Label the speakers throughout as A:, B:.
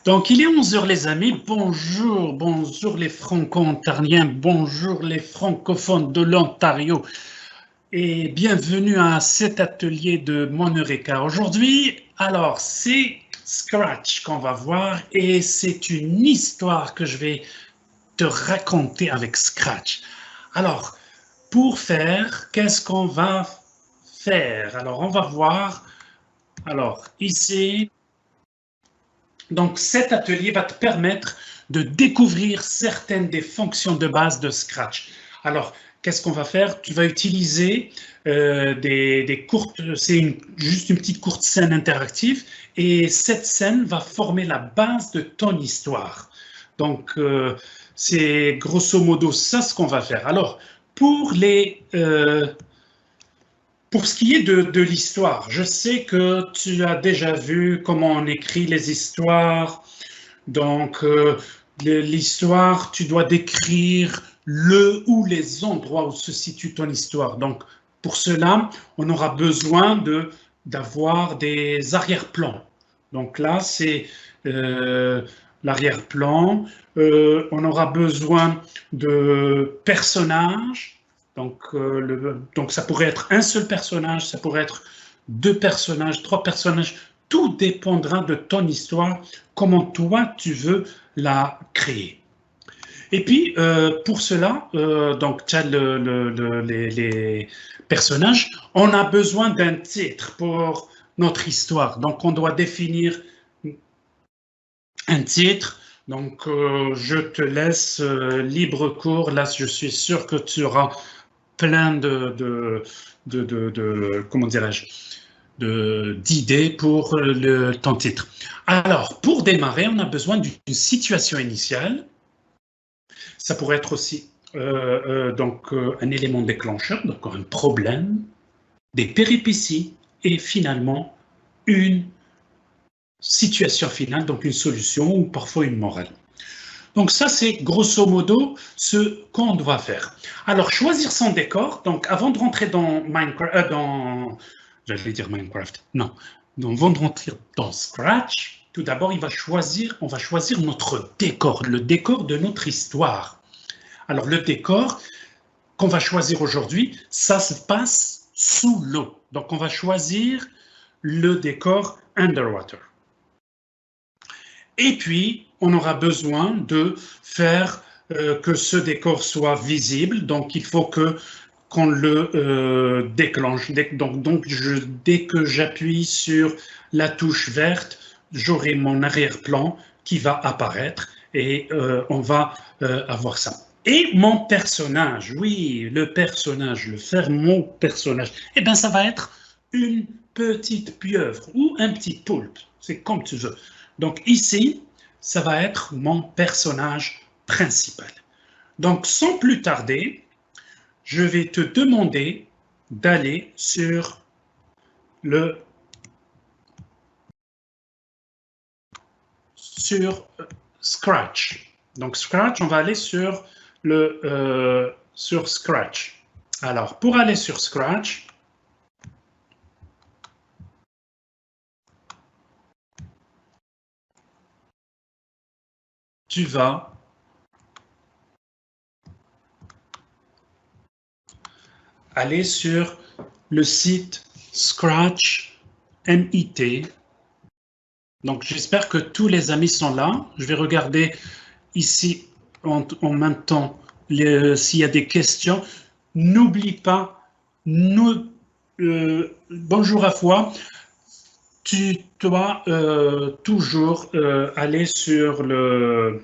A: Donc, il est 11 heures, les amis. Bonjour, bonjour les franco-ontariens, bonjour les francophones de l'Ontario et bienvenue à cet atelier de Mon Eureka. Aujourd'hui, alors, c'est Scratch qu'on va voir et c'est une histoire que je vais te raconter avec Scratch. Alors, pour faire, qu'est-ce qu'on va faire? Alors, on va voir. Alors, ici, donc cet atelier va te permettre de découvrir certaines des fonctions de base de Scratch. Alors, qu'est-ce qu'on va faire? Tu vas utiliser des courtes, c'est juste une petite courte scène interactive et cette scène va former la base de ton histoire. Donc, c'est grosso modo ça ce qu'on va faire. Alors, pour pour ce qui est de l'histoire, je sais que tu as déjà vu comment on écrit les histoires. Donc, l'histoire, tu dois décrire le ou les endroits où se situe ton histoire. Donc, pour cela, on aura besoin d'avoir des arrière-plans. Donc là, c'est l'arrière-plan. On aura besoin de personnages. Donc, ça pourrait être un seul personnage, ça pourrait être deux personnages, trois personnages. Tout dépendra de ton histoire, comment toi tu veux la créer. Et puis, pour cela, donc tu as les personnages, on a besoin d'un titre pour notre histoire. Donc, on doit définir un titre. Donc, je te laisse libre cours. Là, je suis sûr que tu auras plein comment dirais-je, d'idées pour ton titre. Alors, pour démarrer, on a besoin d'une situation initiale. Ça pourrait être aussi un élément déclencheur, donc un problème, des péripéties et finalement une situation finale, donc une solution ou parfois une morale. Donc ça, c'est grosso modo ce qu'on doit faire. Alors, choisir son décor. Donc, avant de rentrer dans Minecraft, j'allais dire Minecraft, non. Donc, avant de rentrer dans Scratch, tout d'abord, on va choisir notre décor, le décor de notre histoire. Alors, le décor qu'on va choisir aujourd'hui, ça se passe sous l'eau. Donc, on va choisir le décor underwater. Et puis, on aura besoin de faire que ce décor soit visible. Donc, il faut qu'on le déclenche. Donc, dès que j'appuie sur la touche verte, j'aurai mon arrière-plan qui va apparaître et on va avoir ça. Et mon personnage, oui, le personnage, le faire mon personnage, eh bien, ça va être une petite pieuvre ou un petit poulpe. C'est comme tu veux. Donc ici, ça va être mon personnage principal. Donc sans plus tarder, je vais te demander d'aller sur Scratch. Donc Scratch, on va aller sur Scratch. Alors pour aller sur Scratch, tu vas aller sur le site Scratch MIT. Donc, j'espère que tous les amis sont là. Je vais regarder ici en même temps s'il y a des questions. N'oublie pas, bonjour à toi. Tu dois toujours aller sur le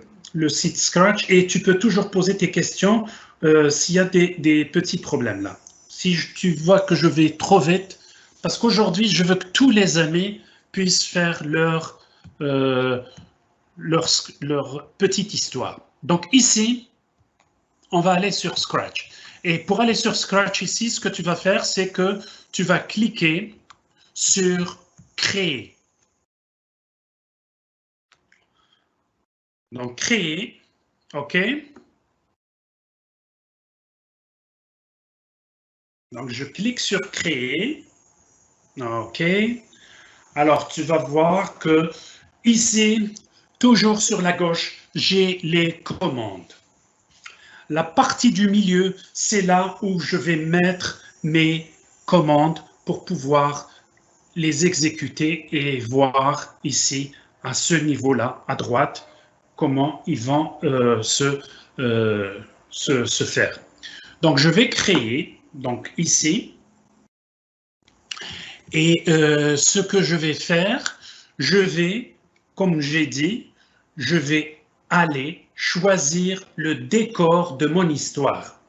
A: site Scratch et tu peux toujours poser tes questions s'il y a des petits problèmes là. Si tu vois que je vais trop vite, parce qu'aujourd'hui, je veux que tous les amis puissent faire leur petite histoire. Donc ici, on va aller sur Scratch. Et pour aller sur Scratch ici, ce que tu vas faire, c'est que tu vas cliquer sur Créer. Donc, Créer, OK. Donc, je clique sur Créer. OK. Alors, tu vas voir que ici, Toujours sur la gauche, j'ai les commandes. La partie du milieu, c'est là où je vais mettre mes commandes pour pouvoir les exécuter et voir ici, à ce niveau-là, à droite, comment ils vont se faire. Donc, je vais créer, donc ici, et ce que je vais faire, je vais, comme j'ai dit, je vais aller choisir le décor de mon histoire.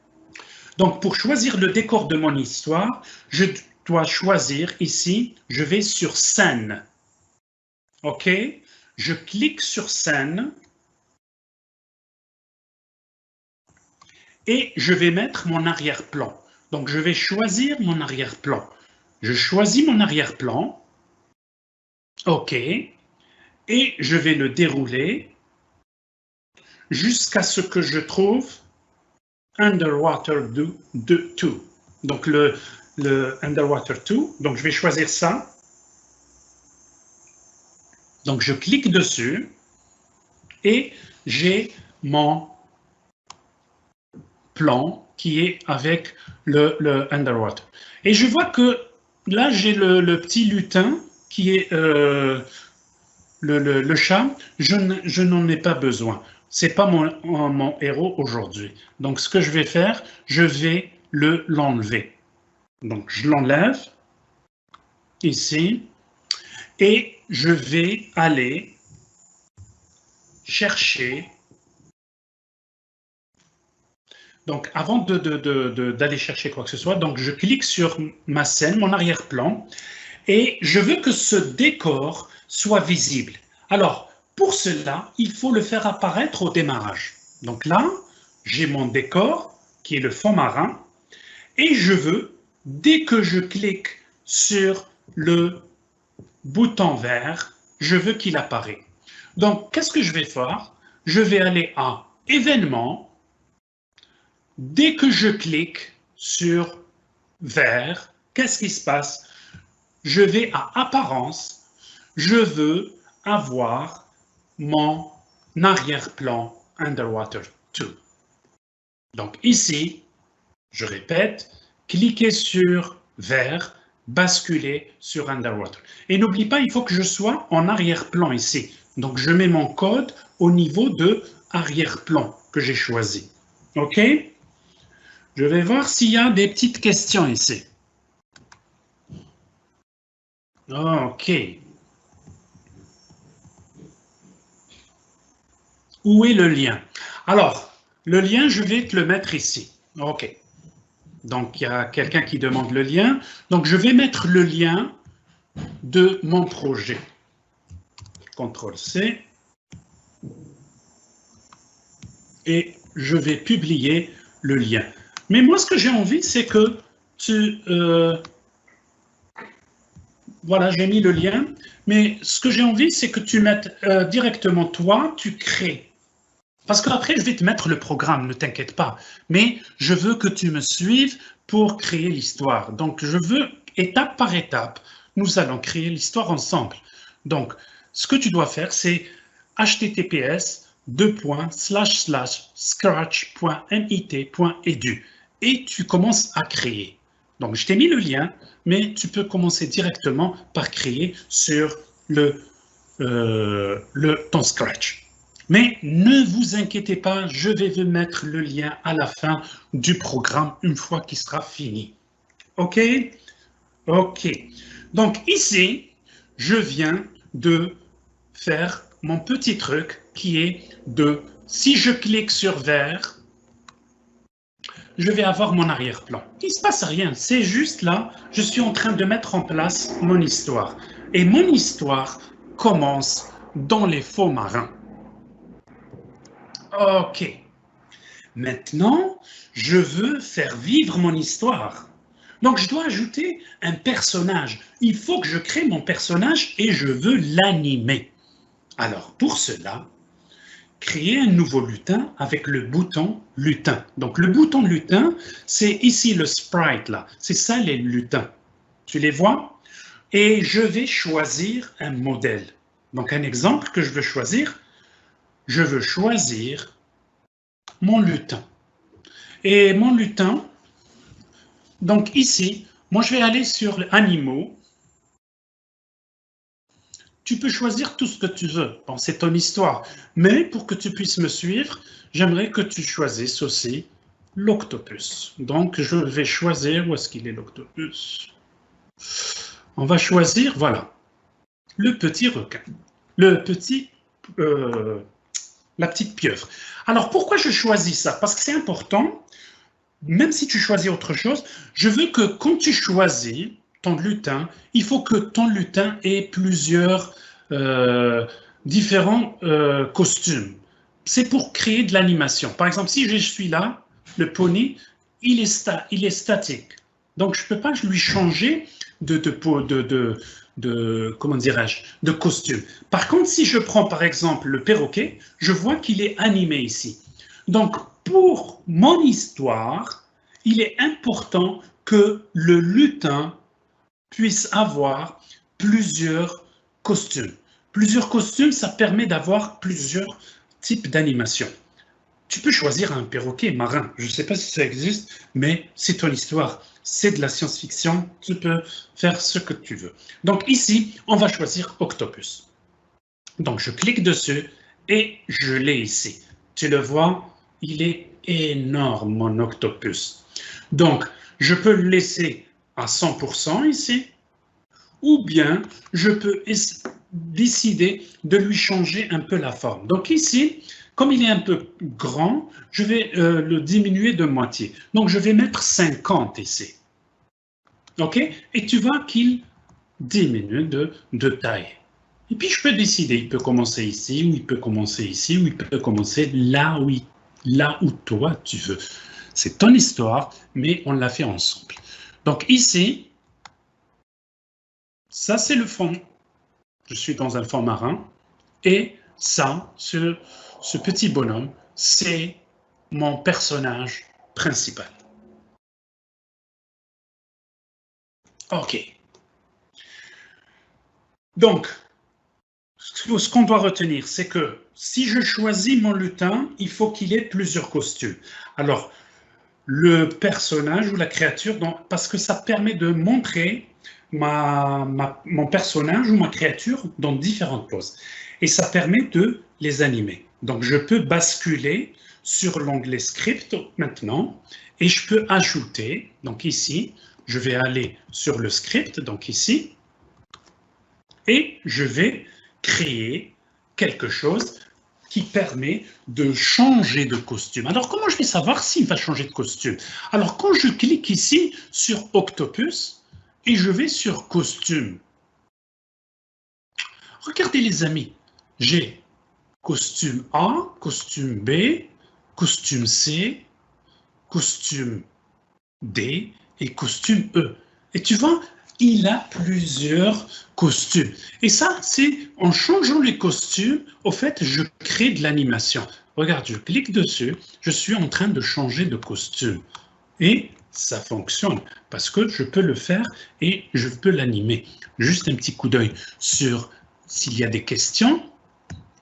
A: Donc, pour choisir le décor de mon histoire, je dois choisir ici, je vais sur scène. OK? Je clique sur scène et je vais mettre mon arrière-plan. Donc, je vais choisir mon arrière-plan. Je choisis mon arrière-plan. OK. Et je vais le dérouler jusqu'à ce que je trouve Underwater 2. Donc, le Underwater 2. Donc, je vais choisir ça. Donc, je clique dessus et j'ai mon plan qui est avec le Underwater. Et je vois que là, j'ai le petit lutin qui est le chat. Je n'en ai pas besoin. Ce n'est pas mon héros aujourd'hui. Donc, ce que je vais faire, je vais l'enlever. Donc, je l'enlève ici et je vais aller chercher. Donc, avant d'aller chercher quoi que ce soit, donc je clique sur ma scène, mon arrière-plan, et je veux que ce décor soit visible. Alors, pour cela, il faut le faire apparaître au démarrage. Donc là, j'ai mon décor, qui est le fond marin, et je veux, dès que je clique sur le bouton vert, je veux qu'il apparaisse. Donc, qu'est-ce que je vais faire? Je vais aller à Événements. Dès que je clique sur vert, qu'est-ce qui se passe? Je vais à Apparence. Je veux avoir mon arrière-plan Underwater 2. Donc ici, je répète, cliquez sur vert, basculer sur Underwater. Et n'oublie pas, il faut que je sois en arrière-plan ici. Donc je mets mon code au niveau de arrière-plan que j'ai choisi. OK? Je vais voir s'il y a des petites questions ici. OK. Où est le lien? Alors, le lien, je vais te le mettre ici. OK. Donc, il y a quelqu'un qui demande le lien. Donc, je vais mettre le lien de mon projet. CTRL-C. Et je vais publier le lien. Mais moi, ce que j'ai envie, c'est que tu... voilà, j'ai mis le lien. Mais ce que j'ai envie, c'est que tu mettes directement toi, tu crées. Parce qu'après, je vais te mettre le programme, ne t'inquiète pas. Mais je veux que tu me suives pour créer l'histoire. Donc, je veux, étape par étape, nous allons créer l'histoire ensemble. Donc, ce que tu dois faire, c'est https://scratch.mit.edu et tu commences à créer. Donc, je t'ai mis le lien, mais tu peux commencer directement par créer sur ton Scratch. Mais ne vous inquiétez pas, je vais vous mettre le lien à la fin du programme une fois qu'il sera fini. OK? OK. Donc ici, je viens de faire mon petit truc qui est de, si je clique sur vert, je vais avoir mon arrière-plan. Il ne se passe rien, c'est juste là, je suis en train de mettre en place mon histoire. Et mon histoire commence dans les fonds marins. OK. Maintenant, je veux faire vivre mon histoire. Donc, je dois ajouter un personnage. Il faut que je crée mon personnage et je veux l'animer. Alors, pour cela, créer un nouveau lutin avec le bouton lutin. Donc, le bouton lutin, c'est ici le sprite, là. C'est ça les lutins. Tu les vois? Et je vais choisir un modèle. Donc, un exemple que je veux choisir, je veux choisir mon lutin. Et mon lutin, donc ici, moi je vais aller sur les animaux. Tu peux choisir tout ce que tu veux. Bon, c'est ton histoire. Mais pour que tu puisses me suivre, j'aimerais que tu choisisses aussi l'octopus. Donc, je vais choisir, où est-ce qu'il est l'octopus? On va choisir, voilà, le petit requin, le petit, la petite pieuvre. Alors, pourquoi je choisis ça? Parce que c'est important, même si tu choisis autre chose, je veux que quand tu choisis ton lutin, il faut que ton lutin ait plusieurs différents costumes. C'est pour créer de l'animation. Par exemple, si je suis là, le pony, il est statique. Donc, je ne peux pas lui changer comment dirais-je, de costume. Par contre, si je prends par exemple le perroquet, je vois qu'il est animé ici. Donc, pour mon histoire, il est important que le lutin puisse avoir plusieurs costumes. Plusieurs costumes, ça permet d'avoir plusieurs types d'animation. Tu peux choisir un perroquet marin. Je ne sais pas si ça existe, mais c'est ton histoire. C'est de la science-fiction. Tu peux faire ce que tu veux. Donc ici, on va choisir Octopus. Donc je clique dessus et je l'ai ici. Tu le vois, il est énorme, mon Octopus. Donc, je peux le laisser à 100% ici, ou bien je peux décider de lui changer un peu la forme. Donc ici, comme il est un peu grand, je vais le diminuer de moitié. Donc je vais mettre 50 ici. OK? Et tu vois qu'il diminue de taille. Et puis je peux décider, il peut commencer ici, ou il peut commencer ici, ou il peut commencer là où toi tu veux. C'est ton histoire, mais on l'a fait ensemble. Donc ici, ça c'est le fond. Je suis dans un fond marin. Et ça, ce petit bonhomme, c'est mon personnage principal. OK. Donc, ce qu'on doit retenir, c'est que si je choisis mon lutin, il faut qu'il ait plusieurs costumes. Alors, le personnage ou la créature, parce que ça permet de montrer mon personnage ou ma créature dans différentes poses. Et ça permet de les animer. Donc, je peux basculer sur l'onglet script maintenant et je peux ajouter, donc ici, je vais aller sur le script, donc ici, et je vais créer quelque chose qui permet de changer de costume. Alors, comment je vais savoir s'il va changer de costume? Alors, quand je clique ici sur Octopus et je vais sur costume, regardez les amis, j'ai costume A, costume B, costume C, costume D et costume E. Et tu vois, il a plusieurs costumes. Et ça, c'est en changeant les costumes, au fait, je crée de l'animation. Regarde, je clique dessus, je suis en train de changer de costume. Et ça fonctionne parce que je peux le faire et je peux l'animer. Juste un petit coup d'œil sur s'il y a des questions.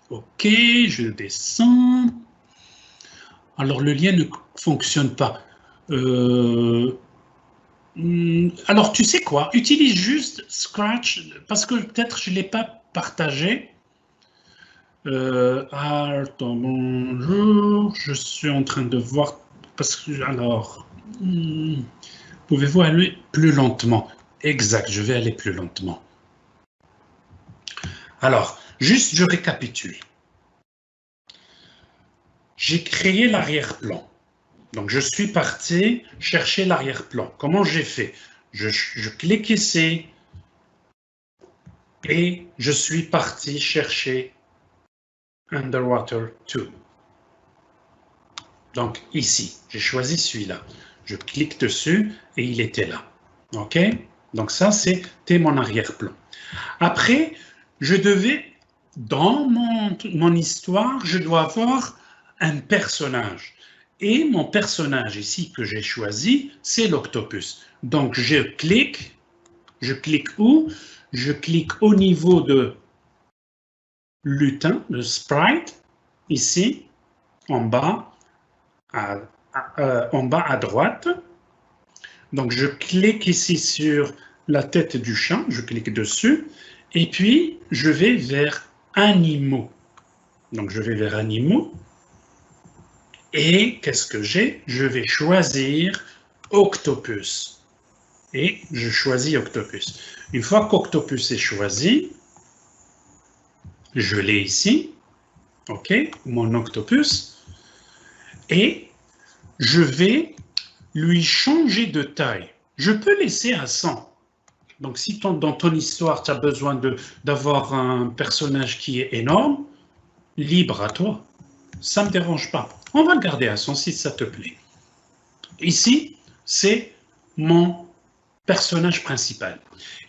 A: OK, je descends. Alors, le lien ne fonctionne pas. Alors, tu sais quoi? Utilise juste Scratch, parce que peut-être je ne l'ai pas partagé. Attends, bonjour, je suis en train de voir, parce que, alors, pouvez-vous aller plus lentement? Exact, je vais aller plus lentement. Alors, juste, je récapitule. J'ai créé l'arrière-plan. Donc, je suis parti chercher l'arrière-plan. Comment j'ai fait? Je clique ici et je suis parti chercher Underwater 2. Donc, ici, j'ai choisi celui-là. Je clique dessus et il était là. OK? Donc, ça, c'était mon arrière-plan. Après, je devais, dans mon histoire, je dois avoir un personnage. Et mon personnage ici que j'ai choisi, c'est l'octopus. Donc, je clique où? Je clique au niveau de lutin, de sprite, ici, en bas à droite. Donc, je clique ici sur la tête du chat, je clique dessus, et puis je vais vers Animaux. Donc, je vais vers Animaux. Et qu'est-ce que j'ai? Je vais choisir Octopus. Et je choisis Octopus. Une fois qu'Octopus est choisi, je l'ai ici, OK, mon Octopus, et je vais lui changer de taille. Je peux laisser à 100. Donc, si dans ton histoire, tu as besoin d'avoir un personnage qui est énorme, libre à toi. Ça ne me dérange pas. On va le garder à 100 si ça te plaît. Ici, c'est mon personnage principal.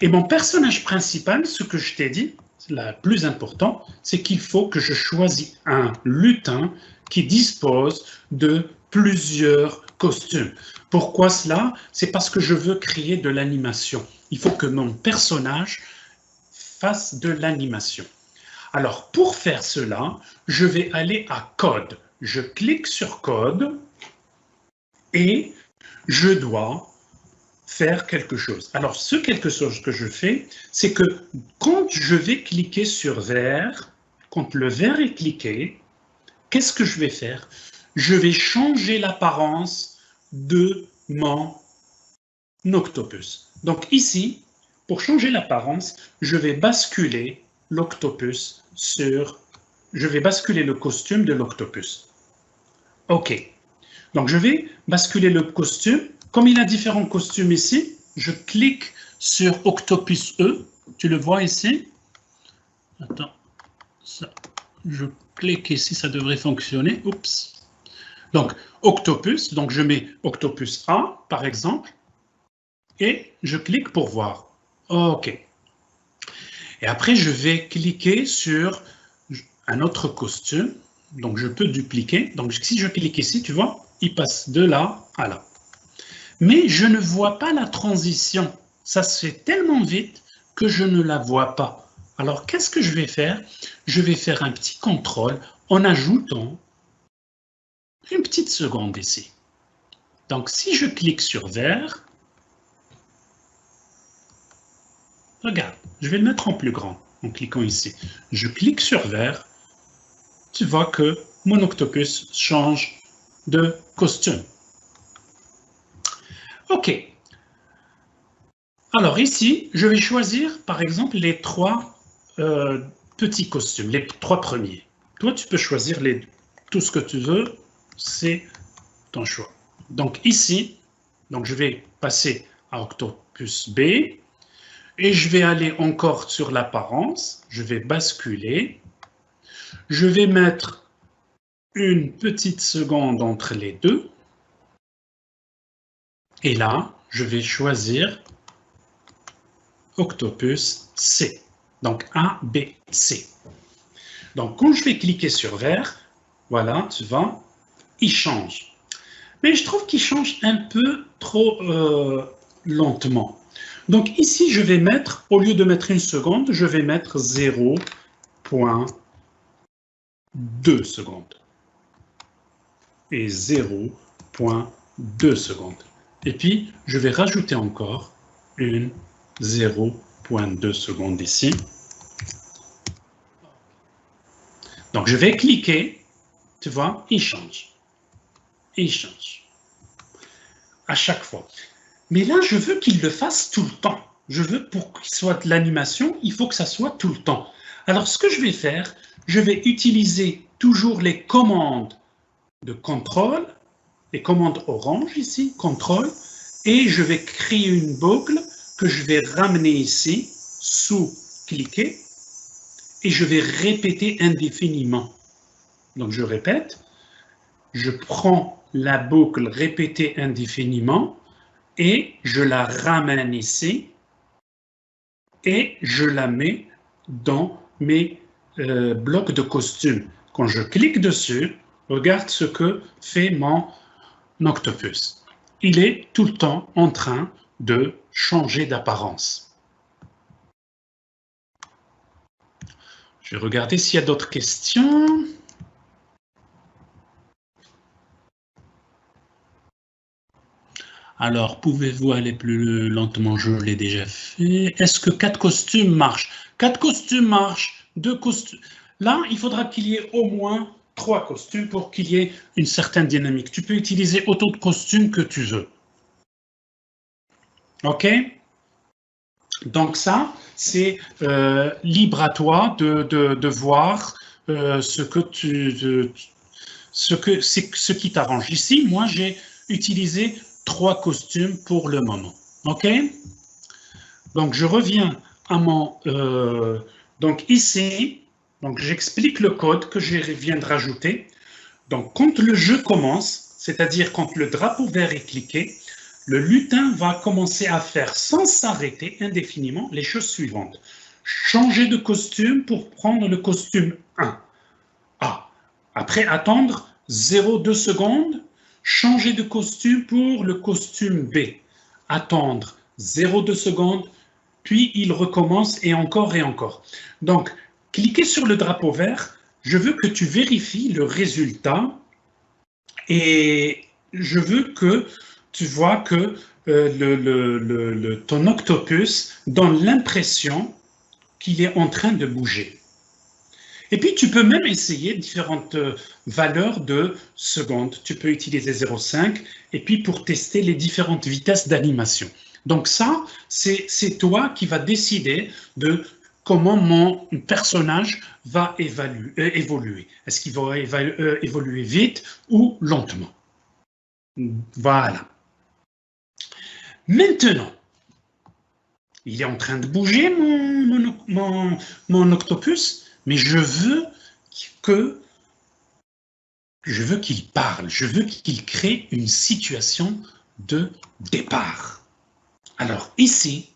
A: Et mon personnage principal, ce que je t'ai dit, le plus important, c'est qu'il faut que je choisisse un lutin qui dispose de plusieurs costumes. Pourquoi cela? C'est parce que je veux créer de l'animation. Il faut que mon personnage fasse de l'animation. Alors, pour faire cela, je vais aller à Code. Je clique sur Code et je dois faire quelque chose. Alors, ce quelque chose que je fais, c'est que quand je vais cliquer sur vert, quand le vert est cliqué, qu'est-ce que je vais faire? Je vais changer l'apparence de mon octopus. Donc ici, pour changer l'apparence, je vais basculer l'octopus sur... Je vais basculer le costume de l'octopus. OK. Donc je vais basculer le costume. Comme il a différents costumes ici, je clique sur Octopus E. Tu le vois ici? Attends, ça, je clique ici, ça devrait fonctionner. Oups. Donc Octopus, donc je mets Octopus A par exemple, et je clique pour voir. OK. Et après, je vais cliquer sur un autre costume. Donc je peux dupliquer. Donc si je clique ici, tu vois, il passe de là à là. Mais je ne vois pas la transition. Ça se fait tellement vite que je ne la vois pas. Alors, qu'est-ce que je vais faire? Je vais faire un petit contrôle en ajoutant une petite seconde ici. Donc, si je clique sur vert, regarde, je vais le mettre en plus grand en cliquant ici. Je clique sur vert, tu vois que mon octopus change de costume. OK. Alors ici, je vais choisir par exemple les trois petits costumes, les trois premiers. Toi, tu peux choisir tout ce que tu veux, c'est ton choix. Donc ici, donc je vais passer à Octopus B et je vais aller encore sur l'apparence, je vais basculer, je vais mettre une petite seconde entre les deux et là, je vais choisir Octopus C. Donc A, B, C. Donc quand je vais cliquer sur vert, voilà, tu vois, il change. Mais je trouve qu'il change un peu trop lentement. Donc ici, je vais mettre, au lieu de mettre une seconde, je vais mettre 0,2 secondes. Et 0,2 secondes. Et puis, je vais rajouter encore une 0,2 secondes ici. Donc, je vais cliquer, tu vois, il change. Il change. À chaque fois. Mais là, je veux qu'il le fasse tout le temps. Je veux, pour qu'il soit de l'animation, il faut que ça soit tout le temps. Alors, ce que je vais faire, je vais utiliser toujours les commandes de contrôle, les commandes orange ici, contrôle, et je vais créer une boucle que je vais ramener ici, sous cliquer, et je vais répéter indéfiniment. Donc, je répète, je prends la boucle répétée indéfiniment, et je la ramène ici et je la mets dans mes blocs de costume. Quand je clique dessus, regarde ce que fait mon octopus. Il est tout le temps en train de changer d'apparence. Je vais regarder s'il y a d'autres questions. Alors, pouvez-vous aller plus lentement? Je l'ai déjà fait. Est-ce que 4 costumes marchent? 4 costumes marchent, 2 costumes. Là, il faudra qu'il y ait au moins 3 costumes pour qu'il y ait une certaine dynamique. Tu peux utiliser autant de costumes que tu veux. OK? Donc ça, c'est libre à toi de voir ce que ce qui t'arrange. Ici, moi, j'ai utilisé 3 costumes pour le moment. OK? Donc, je reviens à mon... donc ici, donc j'explique le code que je viens de rajouter. Donc, quand le jeu commence, c'est-à-dire quand le drapeau vert est cliqué, le lutin va commencer à faire sans s'arrêter indéfiniment les choses suivantes. Changer de costume pour prendre le costume 1. Ah. Après, attendre 0,2 secondes, changer de costume pour le costume B. Attendre 0,2 secondes, puis il recommence et encore et encore. Donc, cliquez sur le drapeau vert. Je veux que tu vérifies le résultat et je veux que tu vois que ton octopus donne l'impression qu'il est en train de bouger. Et puis, tu peux même essayer différentes valeurs de secondes. Tu peux utiliser 0,5 et puis pour tester les différentes vitesses d'animation. Donc ça, c'est toi qui vas décider de comment mon personnage va évoluer. Est-ce qu'il va évoluer vite ou lentement? Voilà. Maintenant, il est en train de bouger, mon octopus, mais je veux qu'il parle, je veux qu'il crée une situation de départ. Alors ici,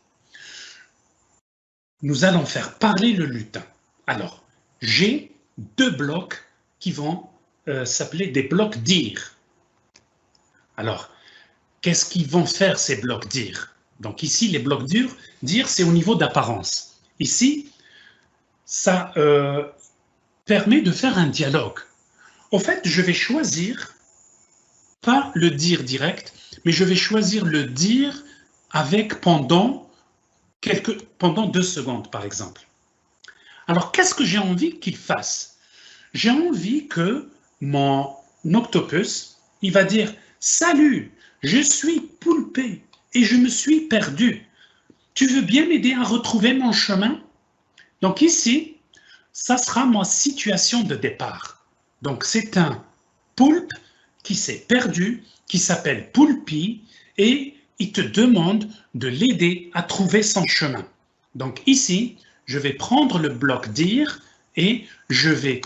A: nous allons faire parler le lutin. Alors, j'ai 2 blocs qui vont s'appeler des blocs dire. Alors, qu'est-ce qu'ils vont faire ces blocs dire? Donc ici, les blocs dire, c'est au niveau d'apparence. Ici, ça permet de faire un dialogue. Au fait, je vais choisir, pas le dire direct, mais je vais choisir le dire avec pendant 2 secondes, par exemple. Alors, qu'est-ce que j'ai envie qu'il fasse? J'ai envie que mon octopus, il va dire « Salut, je suis Poulpé et je me suis perdu. Tu veux bien m'aider à retrouver mon chemin ?» Donc ici, ça sera ma situation de départ. Donc c'est un poulpe qui s'est perdu, qui s'appelle Poulpi, et il te demande de l'aider à trouver son chemin. Donc ici, je vais prendre le bloc dire et je vais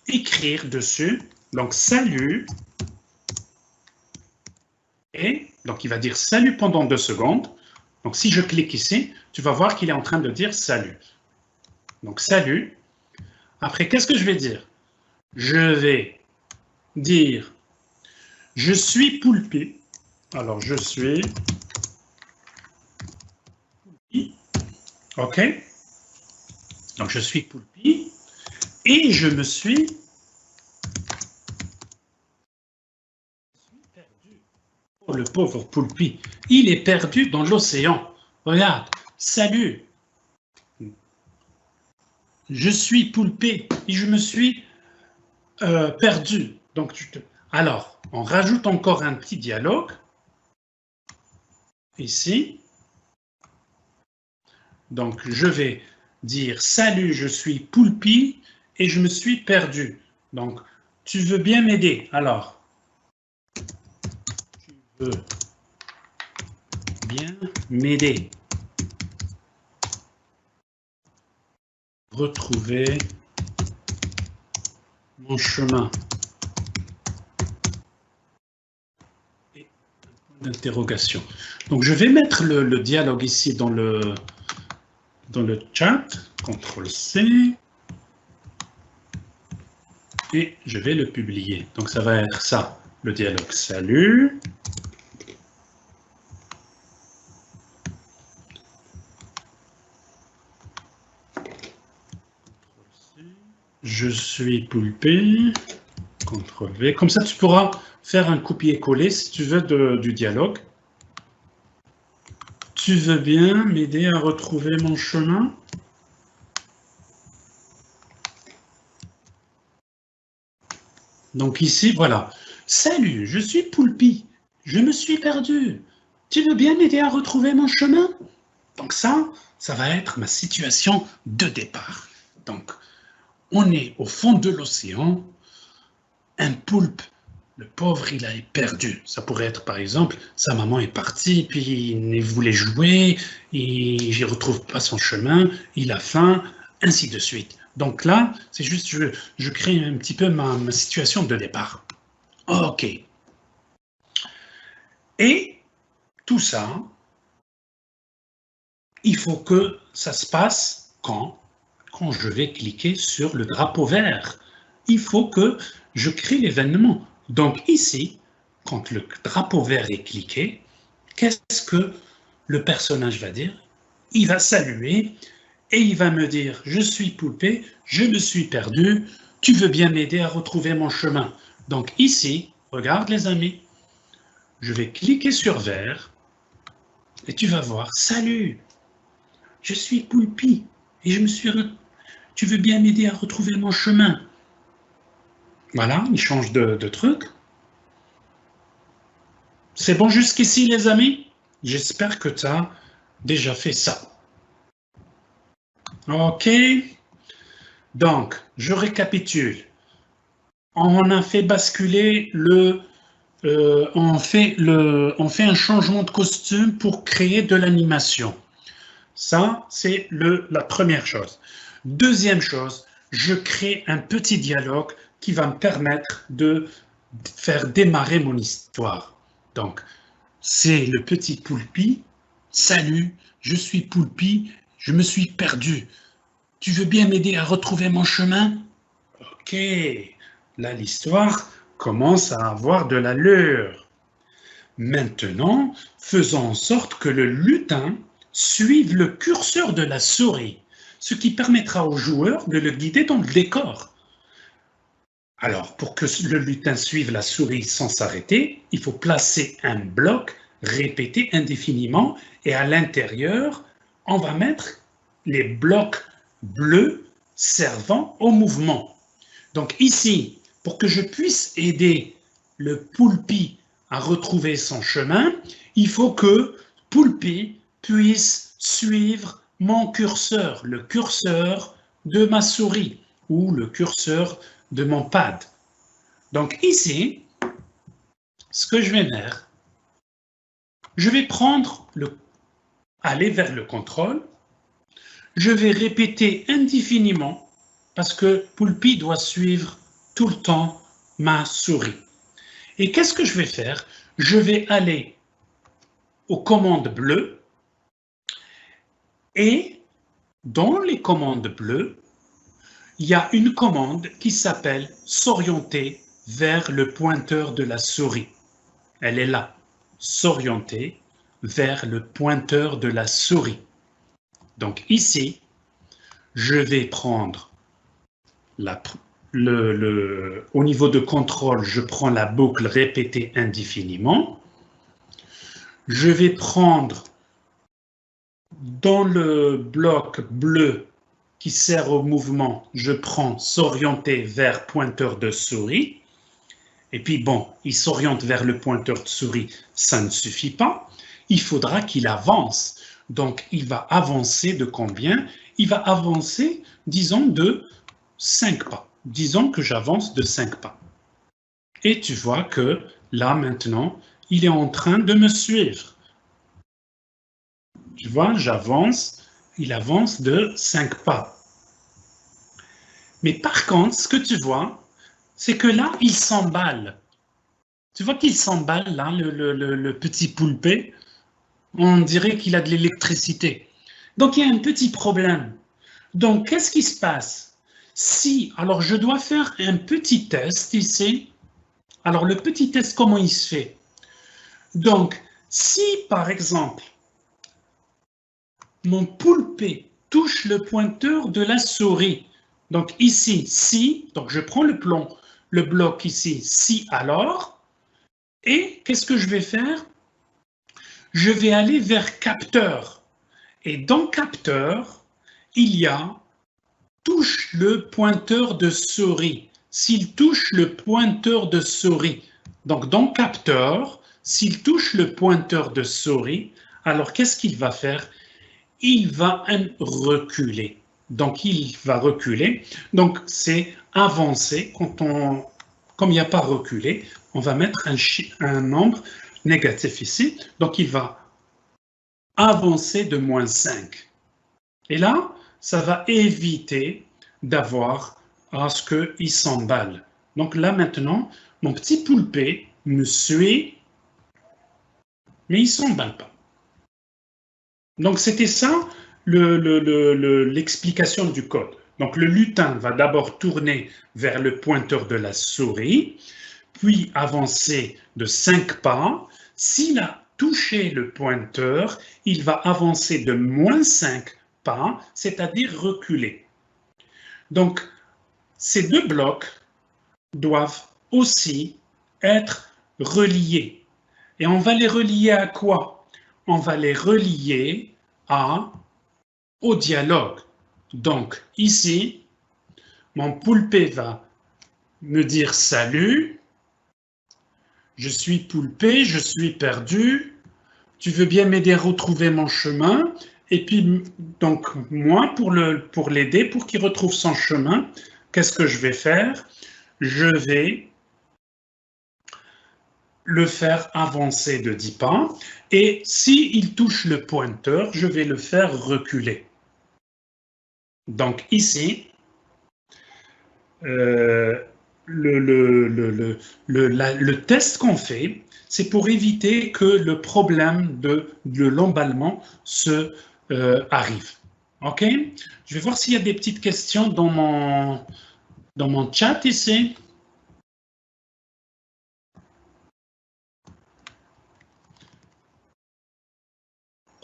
A: écrire dessus, donc salut, et donc il va dire salut pendant 2 secondes. Donc si je clique ici, tu vas voir qu'il est en train de dire salut. Donc salut. Après, qu'est-ce que je vais dire? Je vais dire je suis Poulpi. Alors je suis Poulpi. OK? Donc je suis Poulpi et je me suis perdu. Oh, le pauvre Poulpi, il est perdu dans l'océan. Regarde, salut. Je suis Poulpé et je me suis perdu. Donc, alors, on rajoute encore un petit dialogue. Ici. Donc, je vais dire salut, je suis Poulpi et je me suis perdu. Donc, tu veux bien m'aider? Alors, tu veux bien m'aider? Retrouver mon chemin. Et un point d'interrogation. Donc, je vais mettre le dialogue ici dans le chat. CTRL-C. Et je vais le publier. Donc, ça va être ça, le dialogue. Salut. Je suis Poulpé. CTRL-V. Comme ça, tu pourras faire un copier-coller, si tu veux, du dialogue. Tu veux bien m'aider à retrouver mon chemin? Donc ici, voilà. Salut, je suis Poulpi. Je me suis perdu. Tu veux bien m'aider à retrouver mon chemin? Donc ça va être ma situation de départ. Donc, on est au fond de l'océan. Un poulpe, le pauvre, il a perdu. Ça pourrait être, par exemple, sa maman est partie, puis il voulait jouer, et il ne retrouve pas son chemin, il a faim, ainsi de suite. Donc là, c'est juste, je crée un petit peu ma situation de départ. OK. Et tout ça, il faut que ça se passe quand je vais cliquer sur le drapeau vert. Il faut que je crée l'événement. Donc ici, quand le drapeau vert est cliqué, qu'est-ce que le personnage va dire? Il va saluer et il va me dire « Je suis Poulpé, je me suis perdu, tu veux bien m'aider à retrouver mon chemin ?» Donc ici, regarde les amis, je vais cliquer sur vert et tu vas voir « Salut, je suis Poulpi et je me suis... Tu veux bien m'aider à retrouver mon chemin ?» Voilà, il change de truc. C'est bon jusqu'ici, les amis? J'espère que tu as déjà fait ça. OK. Donc, je récapitule. On a fait basculer on fait un changement de costume pour créer de l'animation. Ça, c'est la première chose. Deuxième chose, je crée un petit dialogue qui va me permettre de faire démarrer mon histoire. Donc, c'est le petit Poulpi. Salut, je suis Poulpi, je me suis perdu. Tu veux bien m'aider à retrouver mon chemin? Ok, là l'histoire commence à avoir de l'allure. Maintenant, faisons en sorte que le lutin suive le curseur de la souris, ce qui permettra au joueur de le guider dans le décor. Alors, pour que le lutin suive la souris sans s'arrêter, il faut placer un bloc répété indéfiniment et à l'intérieur, on va mettre les blocs bleus servant au mouvement. Donc ici, pour que je puisse aider le Poulpi à retrouver son chemin, il faut que Poulpi puisse suivre mon curseur, le curseur de ma souris ou le curseur de mon pad. Donc ici, ce que je vais faire, je vais aller vers le contrôle, je vais répéter indéfiniment parce que Poulpi doit suivre tout le temps ma souris. Et qu'est-ce que je vais faire? Je vais aller aux commandes bleues et dans les commandes bleues, il y a une commande qui s'appelle s'orienter vers le pointeur de la souris. Elle est là, s'orienter vers le pointeur de la souris. Donc ici, je vais prendre au niveau de contrôle, je prends la boucle répétée indéfiniment. Je vais prendre dans le bloc bleu qui sert au mouvement, je prends s'orienter vers pointeur de souris. Et puis bon, il s'oriente vers le pointeur de souris, ça ne suffit pas. Il faudra qu'il avance. Donc il va avancer de combien? Il va avancer, disons, de 5 pas. Disons que j'avance de 5 pas. Et tu vois que là maintenant, il est en train de me suivre. Tu vois, j'avance, il avance de 5 pas. Mais par contre, ce que tu vois, c'est que là, il s'emballe. Tu vois qu'il s'emballe, là, le petit Poulpé. On dirait qu'il a de l'électricité. Donc, il y a un petit problème. Donc, qu'est-ce qui se passe? Alors, je dois faire un petit test ici. Alors, le petit test, comment il se fait? Donc, si, par exemple, mon Poulpé touche le pointeur de la souris, donc ici, si, donc je prends le bloc ici, si alors, Et qu'est-ce que je vais faire? Je vais aller vers capteur. Et dans capteur, il y a touche le pointeur de souris. S'il touche le pointeur de souris, donc dans capteur, s'il touche le pointeur de souris, alors qu'est-ce qu'il va faire? Il va reculer. Donc il va reculer. Donc c'est avancer. Comme il n'y a pas reculé, on va mettre un nombre négatif ici. Donc il va avancer de moins 5. Et là, ça va éviter d'avoir à ce qu'il s'emballe. Donc là maintenant, mon petit poulpet me suit, mais il ne s'emballe pas. Donc c'était ça l'explication du code. Donc le lutin va d'abord tourner vers le pointeur de la souris, puis avancer de 5 pas. S'il a touché le pointeur, il va avancer de moins 5 pas, c'est-à-dire reculer. Donc ces deux blocs doivent aussi être reliés. Et on va les relier à quoi? On va les relier au dialogue. Donc ici, mon poulpet va me dire salut, je suis poulpet, je suis perdu, tu veux bien m'aider à retrouver mon chemin? Et puis, donc moi, pour l'aider, pour qu'il retrouve son chemin, qu'est-ce que je vais faire? Je vais le faire avancer de 10 pas, et s'il touche le pointeur, je vais le faire reculer. Donc ici, le test qu'on fait, c'est pour éviter que le problème de l'emballement arrive. OK? Je vais voir s'il y a des petites questions dans mon chat ici.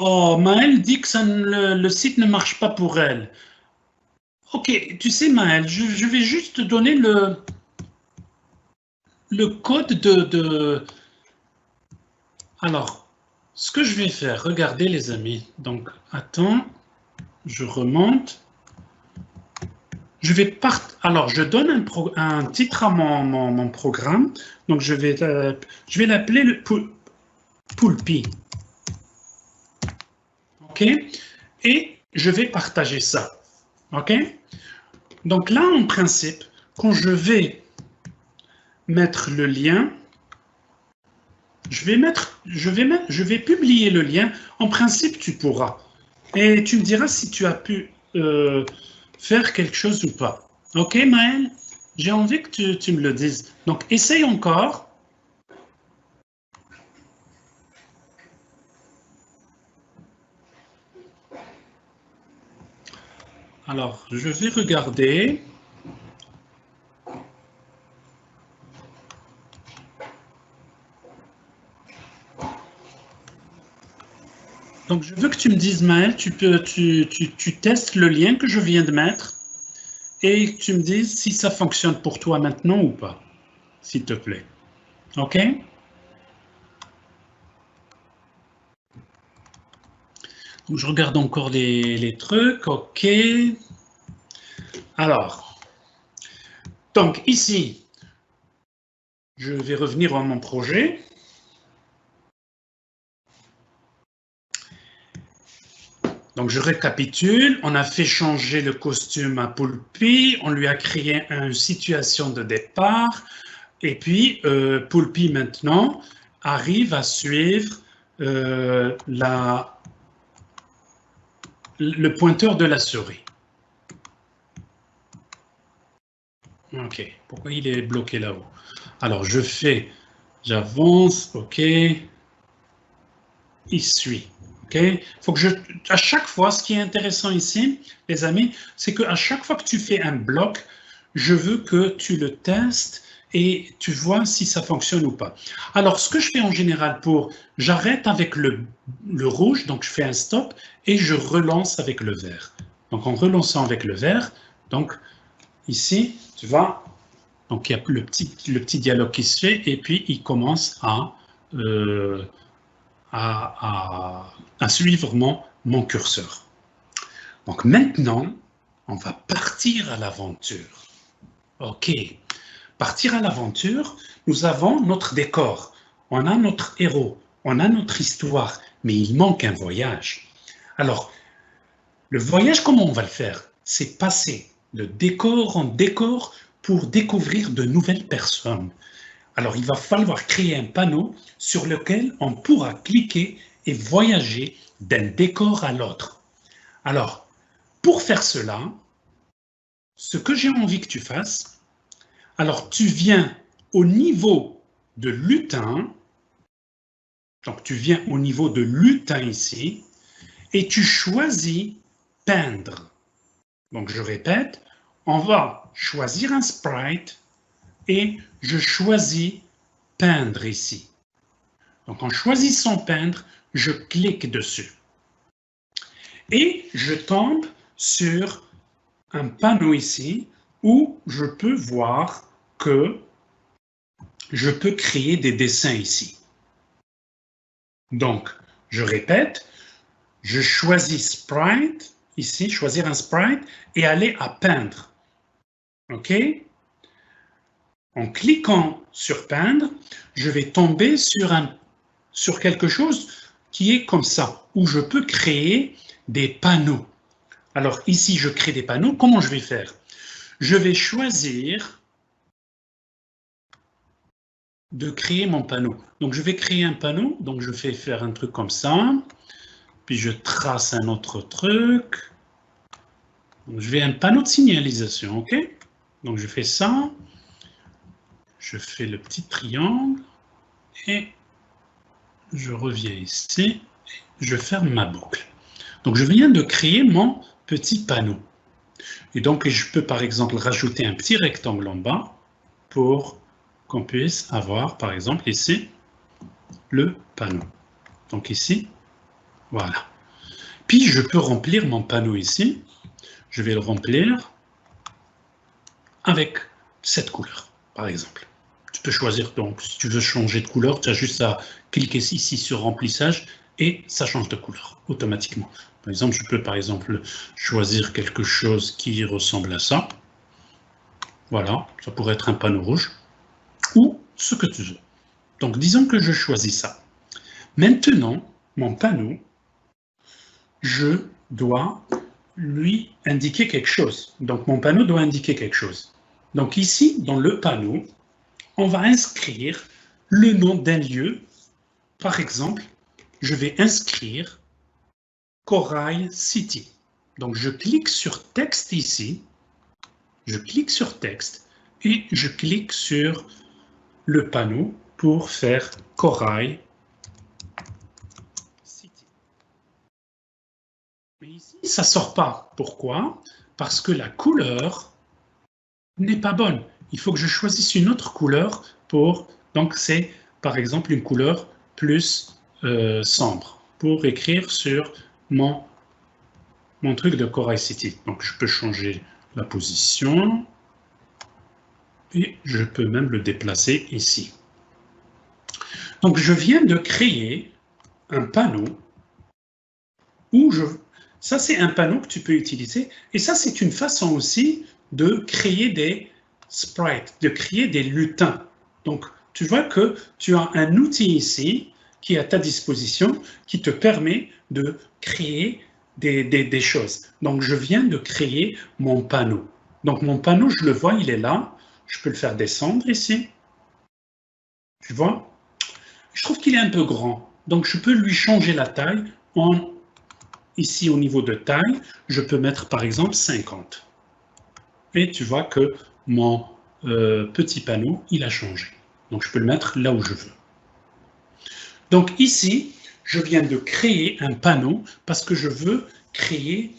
A: Oh, Maëlle dit que le site ne marche pas pour elle. Ok, tu sais Maëlle, je vais juste te donner le code de... Alors, ce que je vais faire, regardez les amis. Donc, attends, je remonte. Je vais Alors, je donne un titre à mon programme. Donc, je vais l'appeler le Poulpi. OK? Et je vais partager ça. OK? Donc là, en principe, quand je vais mettre le lien, je vais publier le lien. En principe, tu pourras. Et tu me diras si tu as pu faire quelque chose ou pas. OK, Maëlle? J'ai envie que tu me le dises. Donc, essaye encore. Alors, je vais regarder. Donc, je veux que tu me dises, Maëlle, tu testes le lien que je viens de mettre et que tu me dises si ça fonctionne pour toi maintenant ou pas, s'il te plaît. OK? Donc, je regarde encore les trucs. OK. Alors, donc ici, je vais revenir à mon projet. Donc, je récapitule. On a fait changer le costume à Poulpi. On lui a créé une situation de départ. Et puis, Poulpi, maintenant, arrive à suivre le pointeur de la souris. OK. Pourquoi il est bloqué là-haut? Alors, j'avance. OK. Il suit. Okay. Faut que à chaque fois, ce qui est intéressant ici, les amis, c'est qu'à chaque fois que tu fais un bloc, je veux que tu le testes et tu vois si ça fonctionne ou pas. Alors, ce que je fais en général j'arrête avec le rouge, donc je fais un stop et je relance avec le vert. Donc, en relançant avec le vert, donc ici, tu vois, Donc, il y a le petit dialogue qui se fait et puis il commence à suivre mon curseur. Donc, maintenant, on va partir à l'aventure. OK. Partir à l'aventure, nous avons notre décor. On a notre héros. On a notre histoire. Mais il manque un voyage. Alors, le voyage, comment on va le faire? C'est passer de décor en décor pour découvrir de nouvelles personnes. Alors, il va falloir créer un panneau sur lequel on pourra cliquer et voyager d'un décor à l'autre. Alors, pour faire cela, ce que j'ai envie que tu fasses, alors tu viens au niveau de lutin, donc tu viens au niveau de lutin ici, et tu choisis peindre. Donc je répète, on va choisir un sprite et je choisis peindre ici. Donc en choisissant peindre, je clique dessus. Et je tombe sur un panneau ici où je peux voir que je peux créer des dessins ici. Donc, je répète, je choisis sprite, ici, choisir un sprite et aller à peindre. OK? En cliquant sur peindre, je vais tomber sur quelque chose qui est comme ça, où je peux créer des panneaux. Alors ici, je crée des panneaux. Comment je vais faire? Je vais choisir de créer mon panneau. Donc je vais créer un panneau. Donc je vais faire un truc comme ça. Puis je trace un autre truc. Donc, je vais un panneau de signalisation, OK? Donc je fais ça. Je fais le petit triangle. Et je reviens ici. Je ferme ma boucle. Donc je viens de créer mon petit panneau. Et donc je peux par exemple rajouter un petit rectangle en bas pour qu'on puisse avoir par exemple ici le panneau. Donc ici, voilà. Puis je peux remplir mon panneau ici. Je vais le remplir avec cette couleur, par exemple. Tu peux choisir, donc, si tu veux changer de couleur, tu as juste à cliquer ici sur remplissage et ça change de couleur automatiquement. Par exemple, je peux par exemple choisir quelque chose qui ressemble à ça. Voilà, ça pourrait être un panneau rouge ou ce que tu veux. Donc, disons que je choisis ça. Maintenant, mon panneau, je dois lui indiquer quelque chose. Donc, mon panneau doit indiquer quelque chose. Donc, ici, dans le panneau, on va inscrire le nom d'un lieu. Par exemple, je vais inscrire Corail City. Donc, je clique sur texte ici. Je clique sur texte et je clique sur le panneau pour faire Corail City. Mais ici, ça ne sort pas. Pourquoi? Parce que la couleur n'est pas bonne. Il faut que je choisisse une autre couleur pour... Donc, c'est par exemple une couleur plus sombre pour écrire sur mon truc de Corail City. Donc, je peux changer la position et je peux même le déplacer ici. Donc, je viens de créer un panneau où ça, c'est un panneau que tu peux utiliser. Et ça, c'est une façon aussi de créer des sprites, de créer des lutins. Donc, tu vois que tu as un outil ici qui est à ta disposition qui te permet de créer des choses. Donc, je viens de créer mon panneau. Donc, mon panneau, je le vois, il est là. Je peux le faire descendre ici. Tu vois? Je trouve qu'il est un peu grand. Donc, je peux lui changer la taille ici, au niveau de taille, je peux mettre par exemple 50. Et tu vois que mon petit panneau, il a changé. Donc, je peux le mettre là où je veux. Donc, ici, je viens de créer un panneau parce que je veux créer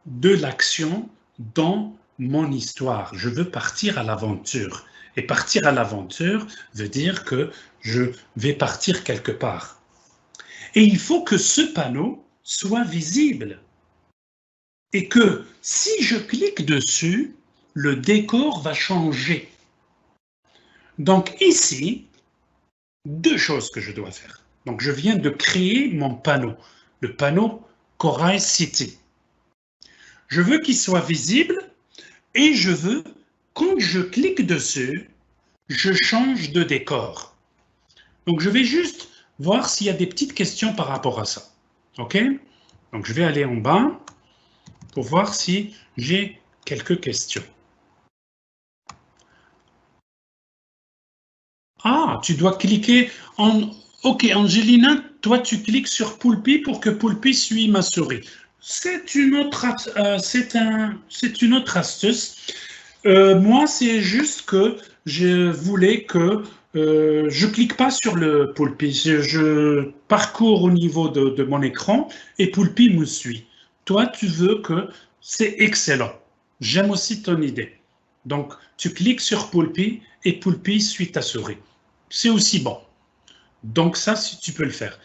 A: de l'action dans mon histoire. Je veux partir à l'aventure. Et partir à l'aventure veut dire que je vais partir quelque part. Et il faut que ce panneau soit visible. Et que si je clique dessus, le décor va changer. Donc ici, deux choses que je dois faire. Donc je viens de créer mon panneau, le panneau Corail City. Je veux qu'il soit visible et je veux, quand je clique dessus, je change de décor. Donc je vais juste voir s'il y a des petites questions par rapport à ça. OK? Donc je vais aller en bas pour voir si j'ai quelques questions. Ah, tu dois cliquer en... OK, Angelina, toi tu cliques sur Poulpi pour que Poulpi suive ma souris. C'est une autre astuce. Moi, c'est juste que je voulais que je clique pas sur le Poulpi. Je parcours au niveau de mon écran et Poulpi me suit. Toi, tu veux que c'est excellent. J'aime aussi ton idée. Donc, tu cliques sur Poulpi et Poulpi suit ta souris. C'est aussi bon. Donc ça, si tu peux le faire.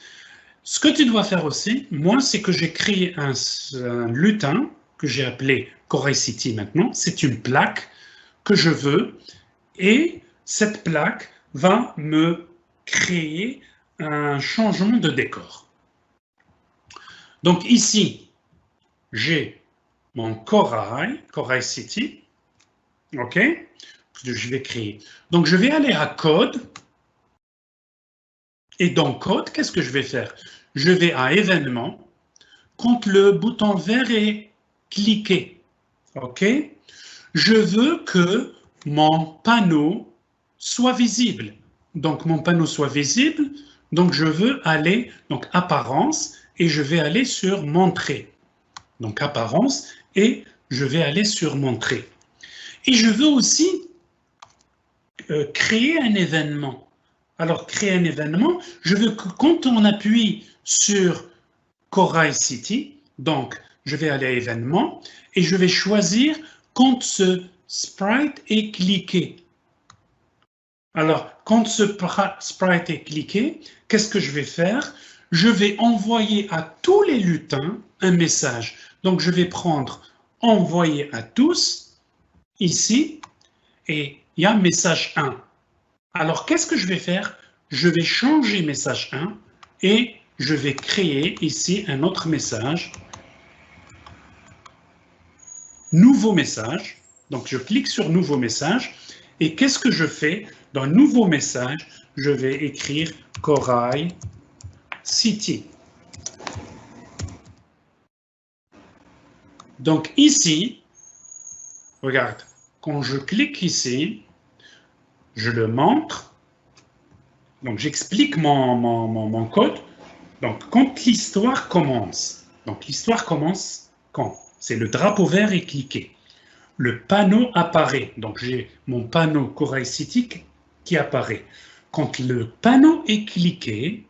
A: Ce que tu dois faire aussi, moi, c'est que j'ai créé un lutin que j'ai appelé Corail City maintenant. C'est une plaque que je veux et cette plaque va me créer un changement de décor. Donc ici, j'ai mon Corail City, OK, que je vais créer. Donc je vais aller à Code. Et dans Code, qu'est-ce que je vais faire? Je vais à Événements. Quand le bouton vert est cliqué, OK, je veux que mon panneau soit visible. Donc, mon panneau soit visible. Donc, je veux aller, donc, Apparence, et je vais aller sur Montrer. Donc, Apparence, et je vais aller sur Montrer. Et je veux aussi créer un événement. Alors, créer un événement, je veux que quand on appuie sur Corail City, donc je vais aller à événement et je vais choisir quand ce sprite est cliqué. Alors, quand ce sprite est cliqué, qu'est-ce que je vais faire? Je vais envoyer à tous les lutins un message. Donc, je vais prendre envoyer à tous ici et il y a message 1. Alors, qu'est-ce que je vais faire? Je vais changer message 1 et je vais créer ici un autre message. Nouveau message. Donc, je clique sur nouveau message. Et qu'est-ce que je fais? Dans nouveau message, je vais écrire Corail City. Donc, ici, regarde, quand je clique ici, je le montre. Donc, j'explique mon code. Donc, quand l'histoire commence, quand? C'est le drapeau vert est cliqué. Le panneau apparaît. Donc, j'ai mon panneau Corail City qui apparaît. Quand le panneau est cliqué,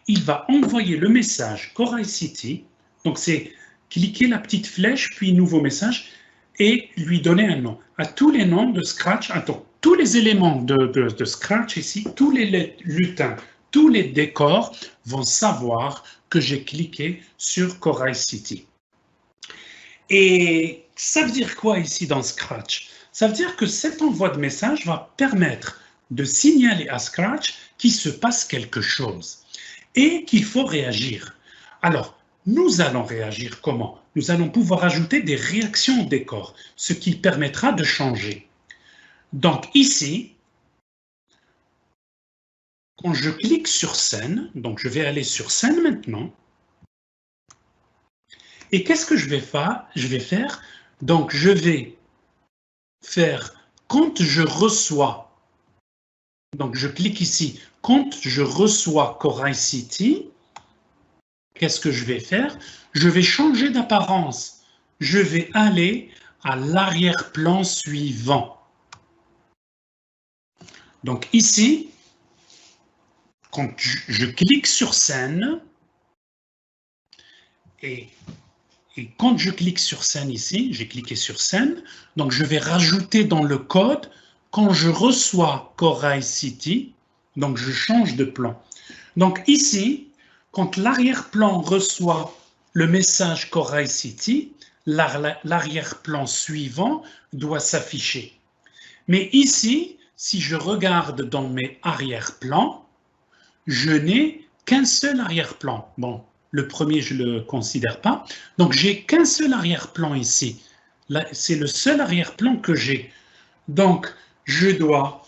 A: il va envoyer le message Corail City. Donc, c'est cliquer la petite flèche, puis nouveau message, et lui donner un nom. À tous les noms de Scratch, attends, tous les éléments de Scratch ici, tous les lutins, tous les décors vont savoir que j'ai cliqué sur Corail City. Et ça veut dire quoi ici dans Scratch? Ça veut dire que cet envoi de message va permettre de signaler à Scratch qu'il se passe quelque chose et qu'il faut réagir. Alors, nous allons réagir comment? Nous allons pouvoir ajouter des réactions au décor, ce qui permettra de changer. Donc ici, quand je clique sur scène, donc je vais aller sur scène maintenant, et qu'est-ce que je vais faire? Donc je vais faire quand je reçois, donc je clique ici, quand je reçois Corail City, qu'est-ce que je vais faire? Je vais changer d'apparence. Je vais aller à l'arrière-plan suivant. Donc ici, quand je clique sur scène, et quand je clique sur scène ici, j'ai cliqué sur scène, donc je vais rajouter dans le code, quand je reçois Corail City, donc je change de plan. Donc ici, quand l'arrière-plan reçoit le message Corail City, l'arrière-plan suivant doit s'afficher. Mais ici, si je regarde dans mes arrière-plans, je n'ai qu'un seul arrière-plan. Bon, le premier, je ne le considère pas. Donc, j'ai qu'un seul arrière-plan ici. C'est le seul arrière-plan que j'ai. Donc, je dois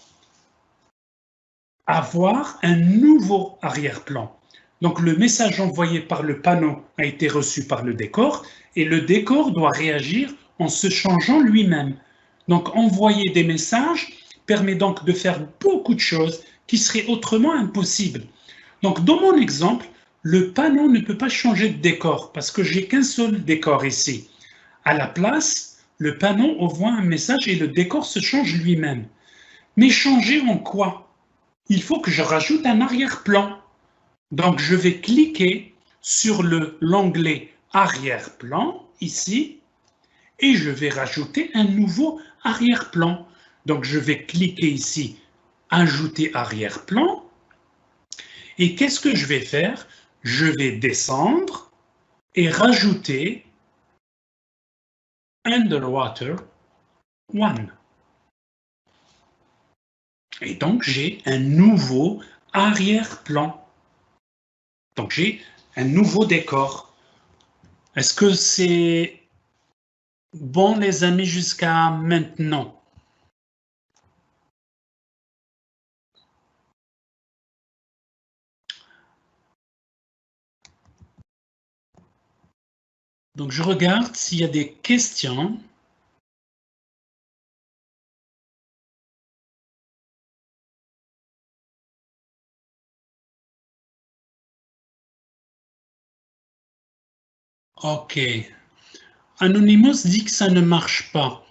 A: avoir un nouveau arrière-plan. Donc, le message envoyé par le panneau a été reçu par le décor et le décor doit réagir en se changeant lui-même. Donc, envoyer des messages permet donc de faire beaucoup de choses qui seraient autrement impossibles. Donc, dans mon exemple, le panneau ne peut pas changer de décor parce que j'ai qu'un seul décor ici. À la place, le panneau envoie un message et le décor se change lui-même. Mais changer en quoi? Il faut que je rajoute un arrière-plan. Donc, je vais cliquer sur l'onglet arrière-plan ici et je vais rajouter un nouveau arrière-plan. Donc, je vais cliquer ici, ajouter arrière-plan. Et qu'est-ce que je vais faire? Je vais descendre et rajouter Underwater One. Et donc, j'ai un nouveau arrière-plan. Donc, j'ai un nouveau décor. Est-ce que c'est bon, les amis, jusqu'à maintenant? Donc, je regarde s'il y a des questions. OK. Anonymous dit que ça ne marche pas.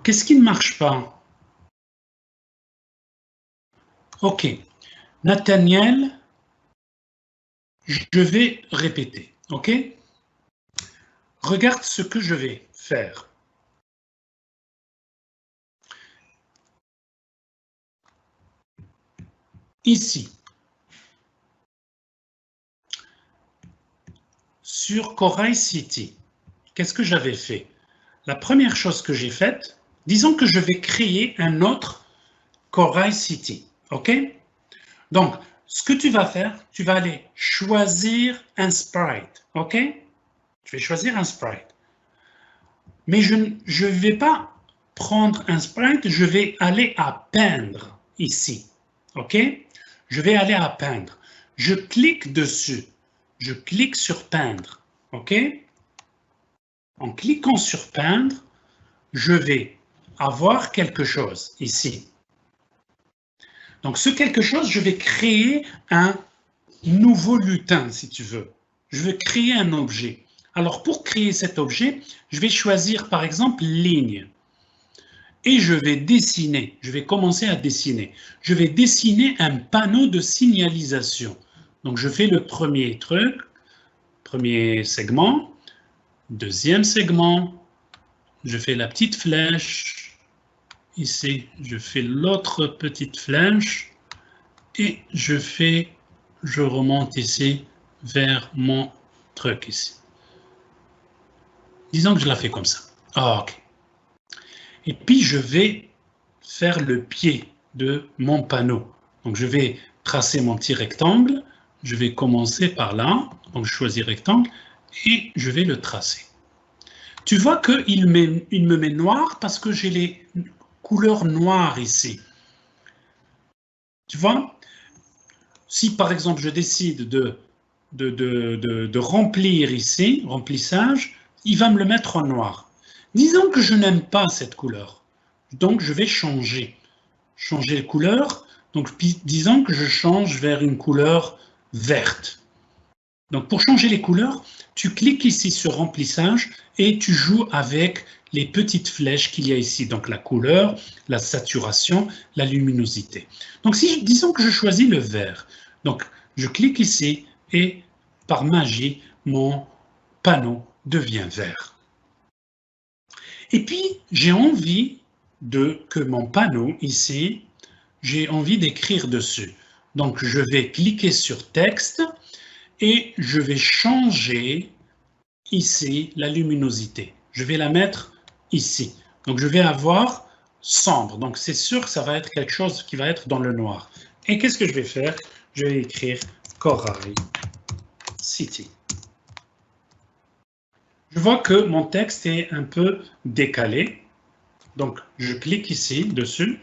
A: Qu'est-ce qui ne marche pas? OK. Nathaniel, je vais répéter. OK? Regarde ce que je vais faire. Ici, sur Corail City, qu'est-ce que j'avais fait? La première chose que j'ai faite, disons que je vais créer un autre Corail City. OK? Donc, ce que tu vas faire, tu vas aller choisir un sprite. OK? Je vais choisir un sprite. Mais je ne vais pas prendre un sprite, je vais aller à peindre ici. OK? Je vais aller à peindre. Je clique dessus. Je clique sur peindre. OK? En cliquant sur peindre, je vais avoir quelque chose ici. Donc, ce quelque chose, je vais créer un nouveau lutin, si tu veux. Je vais créer un objet. Alors, pour créer cet objet, je vais choisir, par exemple, ligne. Et je vais dessiner. Je vais commencer à dessiner. Je vais dessiner un panneau de signalisation. Donc, je fais le premier truc, premier segment, deuxième segment, je fais la petite flèche. Ici, je fais l'autre petite flèche et je remonte ici vers mon truc ici. Disons que je la fais comme ça. Ah, ok. Et puis, je vais faire le pied de mon panneau. Donc, je vais tracer mon petit rectangle. Je vais commencer par là. Donc, je choisis rectangle et je vais le tracer. Tu vois qu'il me met noir parce que j'ai les couleurs noires ici. Tu vois? Si par exemple je décide de remplir ici, remplissage, il va me le mettre en noir. Disons que je n'aime pas cette couleur. Donc je vais changer de couleur. Donc disons que je change vers une couleur verte. Donc pour changer les couleurs, tu cliques ici sur remplissage et tu joues avec les petites flèches qu'il y a ici. Donc la couleur, la saturation, la luminosité. Donc disons que je choisis le vert. Donc je clique ici et par magie, mon panneau devient vert. Et puis j'ai envie que mon panneau ici, j'ai envie d'écrire dessus. Donc je vais cliquer sur texte et je vais changer ici la luminosité. Je vais la mettre ici. Donc, je vais avoir sombre. Donc, c'est sûr que ça va être quelque chose qui va être dans le noir. Et qu'est-ce que je vais faire? Je vais écrire Corail City. Je vois que mon texte est un peu décalé. Donc, je clique ici, dessus,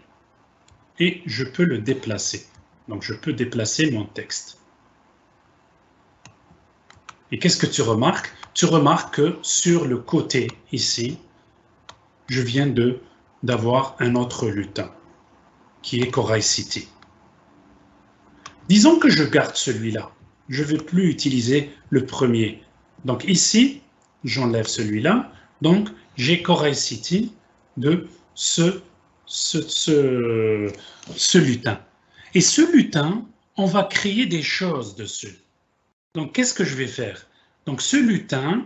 A: et je peux le déplacer. Donc, je peux déplacer mon texte. Et qu'est-ce que tu remarques? Tu remarques que sur le côté, ici, je viens d'avoir un autre lutin, qui est Corail City. Disons que je garde celui-là. Je ne vais plus utiliser le premier. Donc ici, j'enlève celui-là. Donc, j'ai Corail City de ce lutin. Et ce lutin, on va créer des choses dessus. Donc, qu'est-ce que je vais faire? Donc, ce lutin,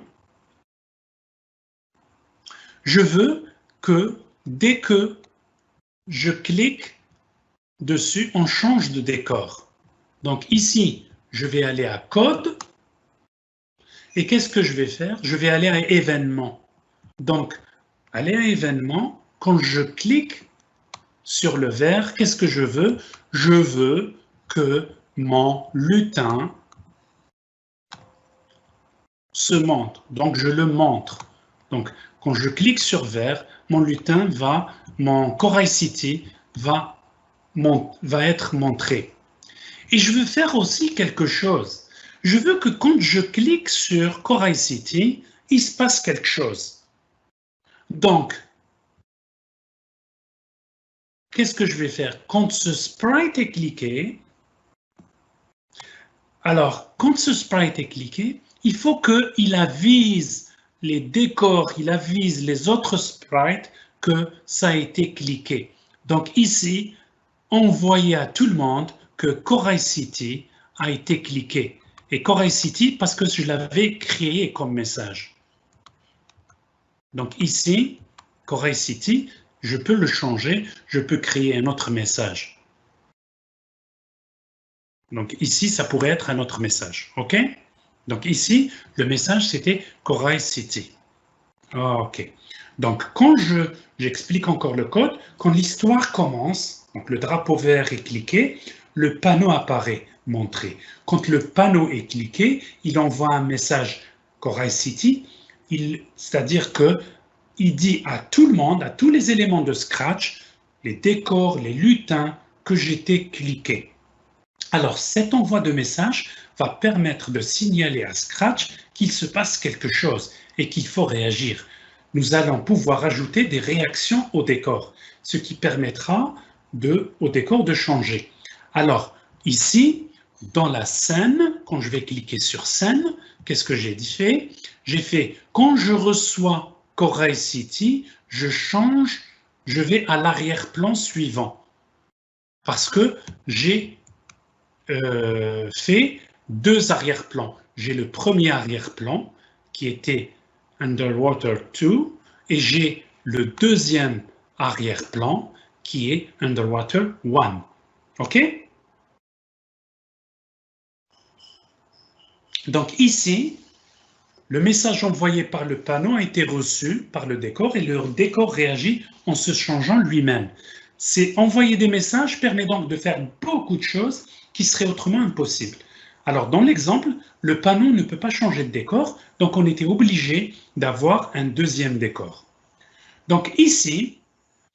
A: je veux que dès que je clique dessus, on change de décor. Donc, ici, je vais aller à Code. Et qu'est-ce que je vais faire? Je vais aller à Événements. Donc, aller à Événements, quand je clique sur le vert, qu'est-ce que je veux? Je veux que mon lutin se montre. Donc, je le montre. Donc, quand je clique sur vert, mon lutin mon Corail City va être montré. Et je veux faire aussi quelque chose. Je veux que quand je clique sur Corail City, il se passe quelque chose. Donc, qu'est-ce que je vais faire? Quand ce sprite est cliqué, alors, quand ce sprite est cliqué, il faut qu'il avise les décors, il avise les autres sprites que ça a été cliqué. Donc ici, envoyer à tout le monde que Corail City a été cliqué. Et Corail City, parce que je l'avais créé comme message. Donc ici, Corail City, je peux le changer, je peux créer un autre message. Donc ici, ça pourrait être un autre message, ok? Donc ici, le message, c'était Corail City. Ok. Donc quand j'explique encore le code, quand l'histoire commence, donc le drapeau vert est cliqué, le panneau apparaît, montré. Quand le panneau est cliqué, il envoie un message Corail City, c'est-à-dire qu'il dit à tout le monde, à tous les éléments de Scratch, les décors, les lutins, que j'étais cliqué. Alors, cet envoi de message va permettre de signaler à Scratch qu'il se passe quelque chose et qu'il faut réagir. Nous allons pouvoir ajouter des réactions au décor, ce qui permettra au décor de changer. Alors, ici, dans la scène, quand je vais cliquer sur scène, qu'est-ce que j'ai fait? J'ai fait, quand je reçois Corail City, je vais à l'arrière-plan suivant. Parce que j'ai fait deux arrière-plans. J'ai le premier arrière-plan qui était Underwater 2 et j'ai le deuxième arrière-plan qui est Underwater 1. OK? Donc ici, le message envoyé par le panneau a été reçu par le décor et le décor réagit en se changeant lui-même. C'est envoyer des messages permet donc de faire beaucoup de choses qui seraient autrement impossibles. Alors dans l'exemple, le panneau ne peut pas changer de décor, donc on était obligé d'avoir un deuxième décor. Donc ici,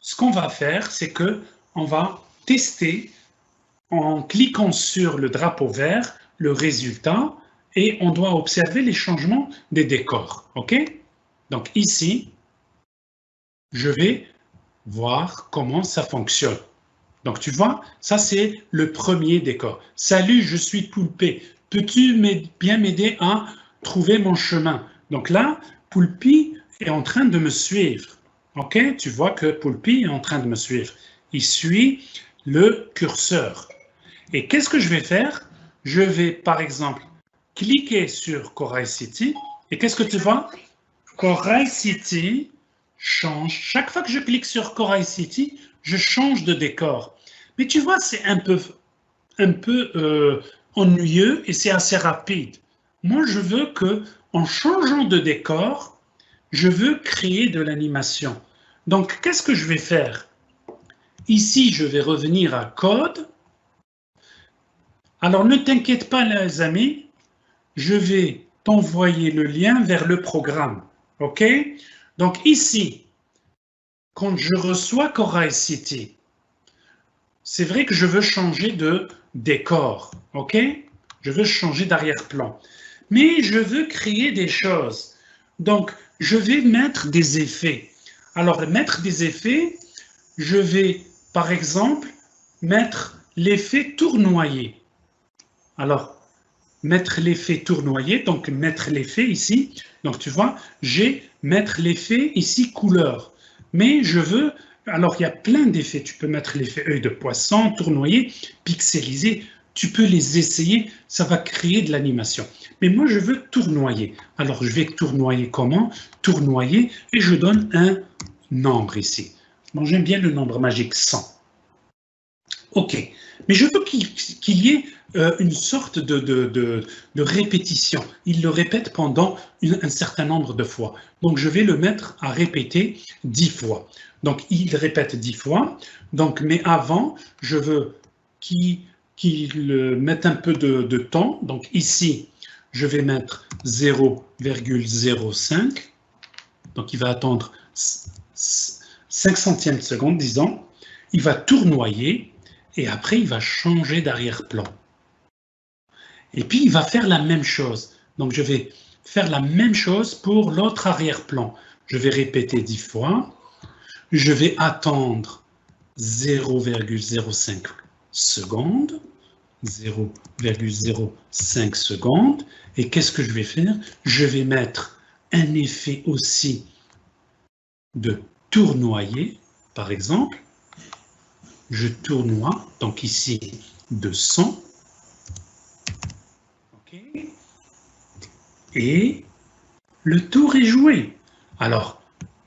A: ce qu'on va faire, c'est qu'on va tester en cliquant sur le drapeau vert le résultat et on doit observer les changements des décors. OK? Donc ici, je vais voir comment ça fonctionne. Donc tu vois, ça c'est le premier décor. Salut, je suis Poulpé. Peux-tu bien m'aider à trouver mon chemin? Donc là, Poulpi est en train de me suivre. OK? Tu vois que Poulpi est en train de me suivre. Il suit le curseur. Et qu'est-ce que je vais faire? Je vais, par exemple, cliquer sur Corail City. Et qu'est-ce que tu vois? Corail City change. Chaque fois que je clique sur Corail City, je change de décor. Mais tu vois, c'est un peu ennuyeux et c'est assez rapide. Moi, je veux que, en changeant de décor, je veux créer de l'animation. Donc, qu'est-ce que je vais faire? Ici, je vais revenir à code. Alors, ne t'inquiète pas, les amis, je vais t'envoyer le lien vers le programme. OK? Donc, ici, quand je reçois Cora City, c'est vrai que je veux changer de décor. OK? Je veux changer d'arrière-plan. Mais je veux créer des choses. Donc, je vais mettre des effets. Alors, mettre des effets, je vais, par exemple, mettre l'effet tournoyer. Alors, mettre l'effet tournoyer, donc mettre l'effet ici. Donc, tu vois, j'ai mettre l'effet ici couleur. Mais je veux, alors il y a plein d'effets. Tu peux mettre l'effet œil de poisson, tournoyer, pixelisé. Tu peux les essayer, ça va créer de l'animation. Mais moi, je veux tournoyer. Alors, je vais tournoyer comment? Tournoyer, et je donne un nombre ici. Bon, j'aime bien le nombre magique 100. OK. Mais je veux qu'il y ait une sorte de répétition. Il le répète pendant un certain nombre de fois. Donc, je vais le mettre à répéter 10 fois. Donc, il répète 10 fois. Donc, mais avant, je veux qu'il mette un peu de temps. Donc, ici, je vais mettre 0,05. Donc, il va attendre 5 centièmes de seconde, disons. Il va tournoyer. Et après, il va changer d'arrière-plan. Et puis, il va faire la même chose. Donc, je vais faire la même chose pour l'autre arrière-plan. Je vais répéter 10 fois. Je vais attendre 0,05 secondes. 0,05 secondes. Et qu'est-ce que je vais faire? Je vais mettre un effet aussi de tournoyer, par exemple. Je tournoie, donc ici 200. Okay. Et le tour est joué. Alors,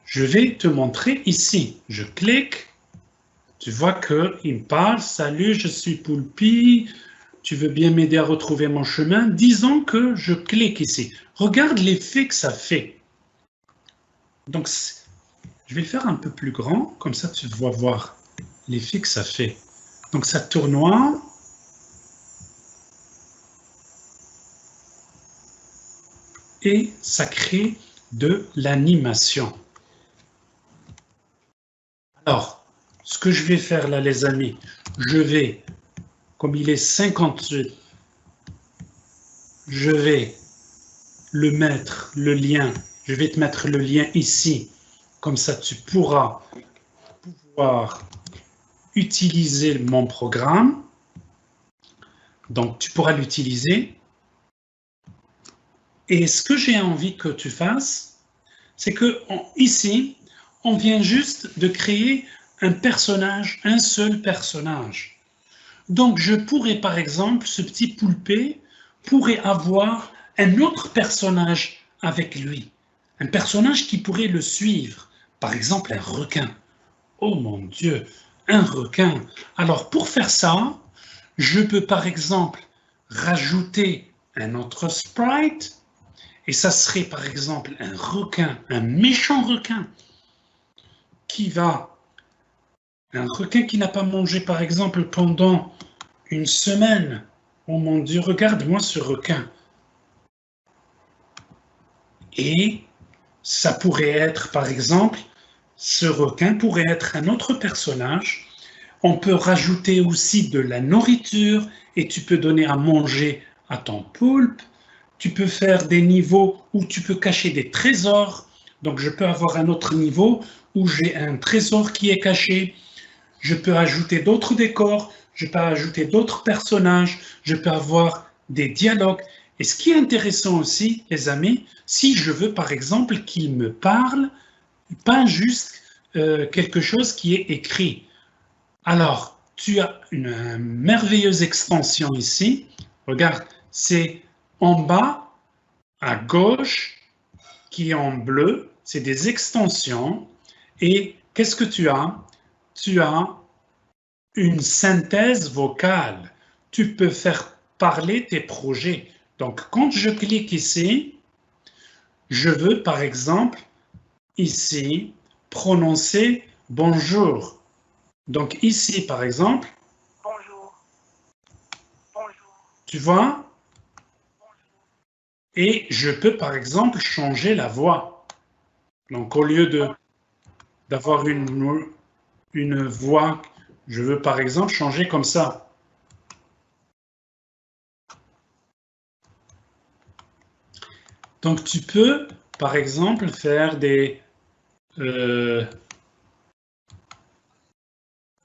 A: je vais te montrer ici. Je clique. Tu vois qu'il me parle. Salut, je suis Poulpi. Tu veux bien m'aider à retrouver mon chemin? Disons que je clique ici. Regarde l'effet que ça fait. Donc, je vais le faire un peu plus grand. Comme ça, tu vas voir l'effet que ça fait. Donc ça tournoie. Et ça crée de l'animation. Alors, ce que je vais faire là, les amis, je vais, comme il est 58, je vais le mettre, le lien, je vais te mettre le lien ici. Comme ça, tu pourras pouvoir utiliser mon programme. Donc, tu pourras l'utiliser. Et ce que j'ai envie que tu fasses, c'est que ici, on vient juste de créer un personnage, un seul personnage. Donc, je pourrais, par exemple, ce petit poulpé pourrait avoir un autre personnage avec lui. Un personnage qui pourrait le suivre. Par exemple, un requin. Oh mon Dieu, un requin. Alors, pour faire ça, je peux, par exemple, rajouter un autre sprite. Et ça serait, par exemple, un requin, un méchant requin, un requin qui n'a pas mangé, par exemple, pendant une semaine. Oh mon Dieu, regarde-moi ce requin. Et ça pourrait être, par exemple, ce requin pourrait être un autre personnage. On peut rajouter aussi de la nourriture et tu peux donner à manger à ton poulpe. Tu peux faire des niveaux où tu peux cacher des trésors. Donc, je peux avoir un autre niveau où j'ai un trésor qui est caché. Je peux ajouter d'autres décors. Je peux ajouter d'autres personnages. Je peux avoir des dialogues. Et ce qui est intéressant aussi, les amis, si je veux, par exemple, qu'il me parle, pas juste quelque chose qui est écrit. Alors, tu as une merveilleuse extension ici. Regarde, c'est en bas, à gauche, qui est en bleu, c'est des extensions. Et qu'est-ce que tu as? Tu as une synthèse vocale. Tu peux faire parler tes projets. Donc, quand je clique ici, je veux, par exemple, ici, prononcer bonjour. Donc ici, par exemple,
B: bonjour, bonjour,
A: tu vois, et je peux, par exemple, changer la voix. Donc, au lieu d'avoir une voix, je veux, par exemple, changer comme ça. Donc, tu peux, par exemple, faire des... tu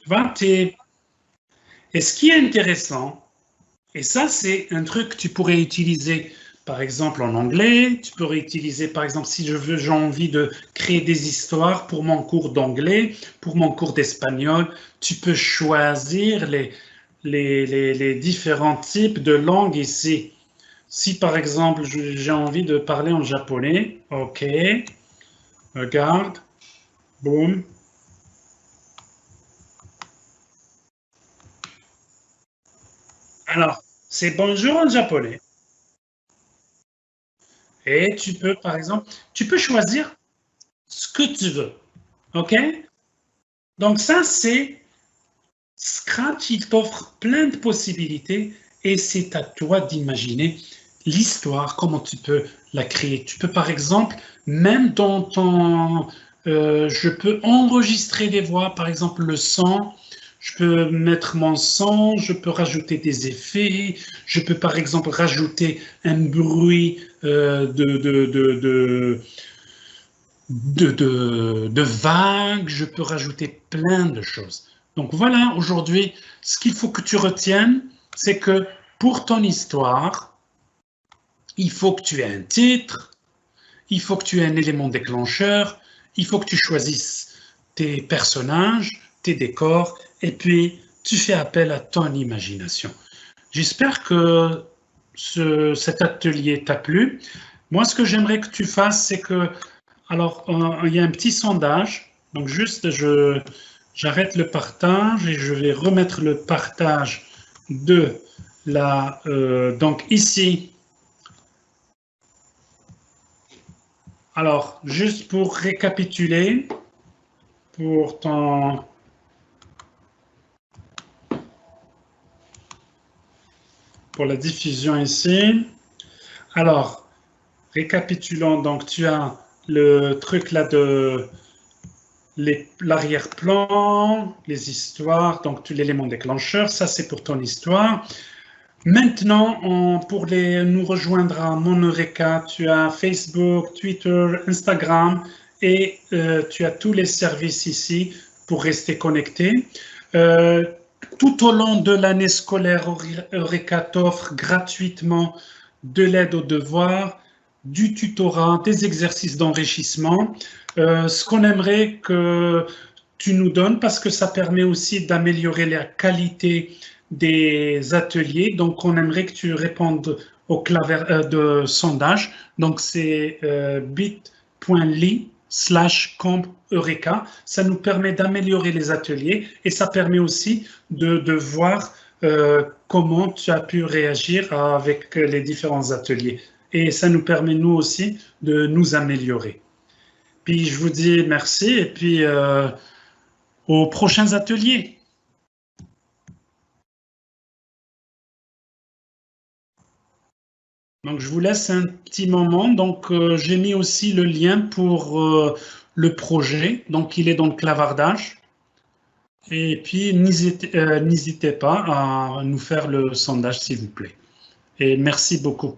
A: vois, et ce qui est intéressant, et ça, c'est un truc que tu pourrais utiliser, par exemple, en anglais. Tu pourrais utiliser, par exemple, si j'ai envie de créer des histoires pour mon cours d'anglais, pour mon cours d'espagnol, tu peux choisir les différents types de langues ici. Si, par exemple, j'ai envie de parler en japonais, OK, regarde, boum. Alors, c'est bonjour en japonais. Et tu peux, par exemple, tu peux choisir ce que tu veux. OK? Donc ça, c'est Scratch, il t'offre plein de possibilités et c'est à toi d'imaginer l'histoire, comment tu peux la créer. Tu peux par exemple, même dans ton... je peux enregistrer des voix, par exemple le son, je peux mettre mon son, je peux rajouter des effets, je peux par exemple rajouter un bruit de vagues, je peux rajouter plein de choses. Donc voilà, aujourd'hui, ce qu'il faut que tu retiennes, c'est que pour ton histoire, il faut que tu aies un titre, il faut que tu aies un élément déclencheur, il faut que tu choisisses tes personnages, tes décors, et puis tu fais appel à ton imagination. J'espère que cet atelier t'a plu. Moi, ce que j'aimerais que tu fasses, c'est que alors, il y a un petit sondage. Donc, juste, j'arrête le partage et je vais remettre le partage de la. Donc, ici, alors, juste pour récapituler, pour ton. Pour la diffusion ici. Alors, récapitulons. Donc, tu as le truc là de l'arrière-plan, les histoires, donc l'élément déclencheur, ça c'est pour ton histoire. Maintenant, pour nous rejoindre à Monoreca, tu as Facebook, Twitter, Instagram et tu as tous les services ici pour rester connecté. Euh, Tout au long de l'année scolaire, Eureka t'offre gratuitement de l'aide aux devoirs, du tutorat, des exercices d'enrichissement. Ce qu'on aimerait que tu nous donnes, parce que ça permet aussi d'améliorer la qualité des ateliers. Donc, on aimerait que tu répondes au clavier de sondage. Donc, c'est bit.ly/camp Eureka. Ça nous permet d'améliorer les ateliers et ça permet aussi de voir comment tu as pu réagir avec les différents ateliers. Et ça nous permet, nous aussi, de nous améliorer. Puis, je vous dis merci et puis aux prochains ateliers. Donc, je vous laisse un petit moment. Donc, j'ai mis aussi le lien pour le projet. Donc, il est dans le clavardage. Et puis, n'hésitez pas à nous faire le sondage, s'il vous plaît. Et merci beaucoup.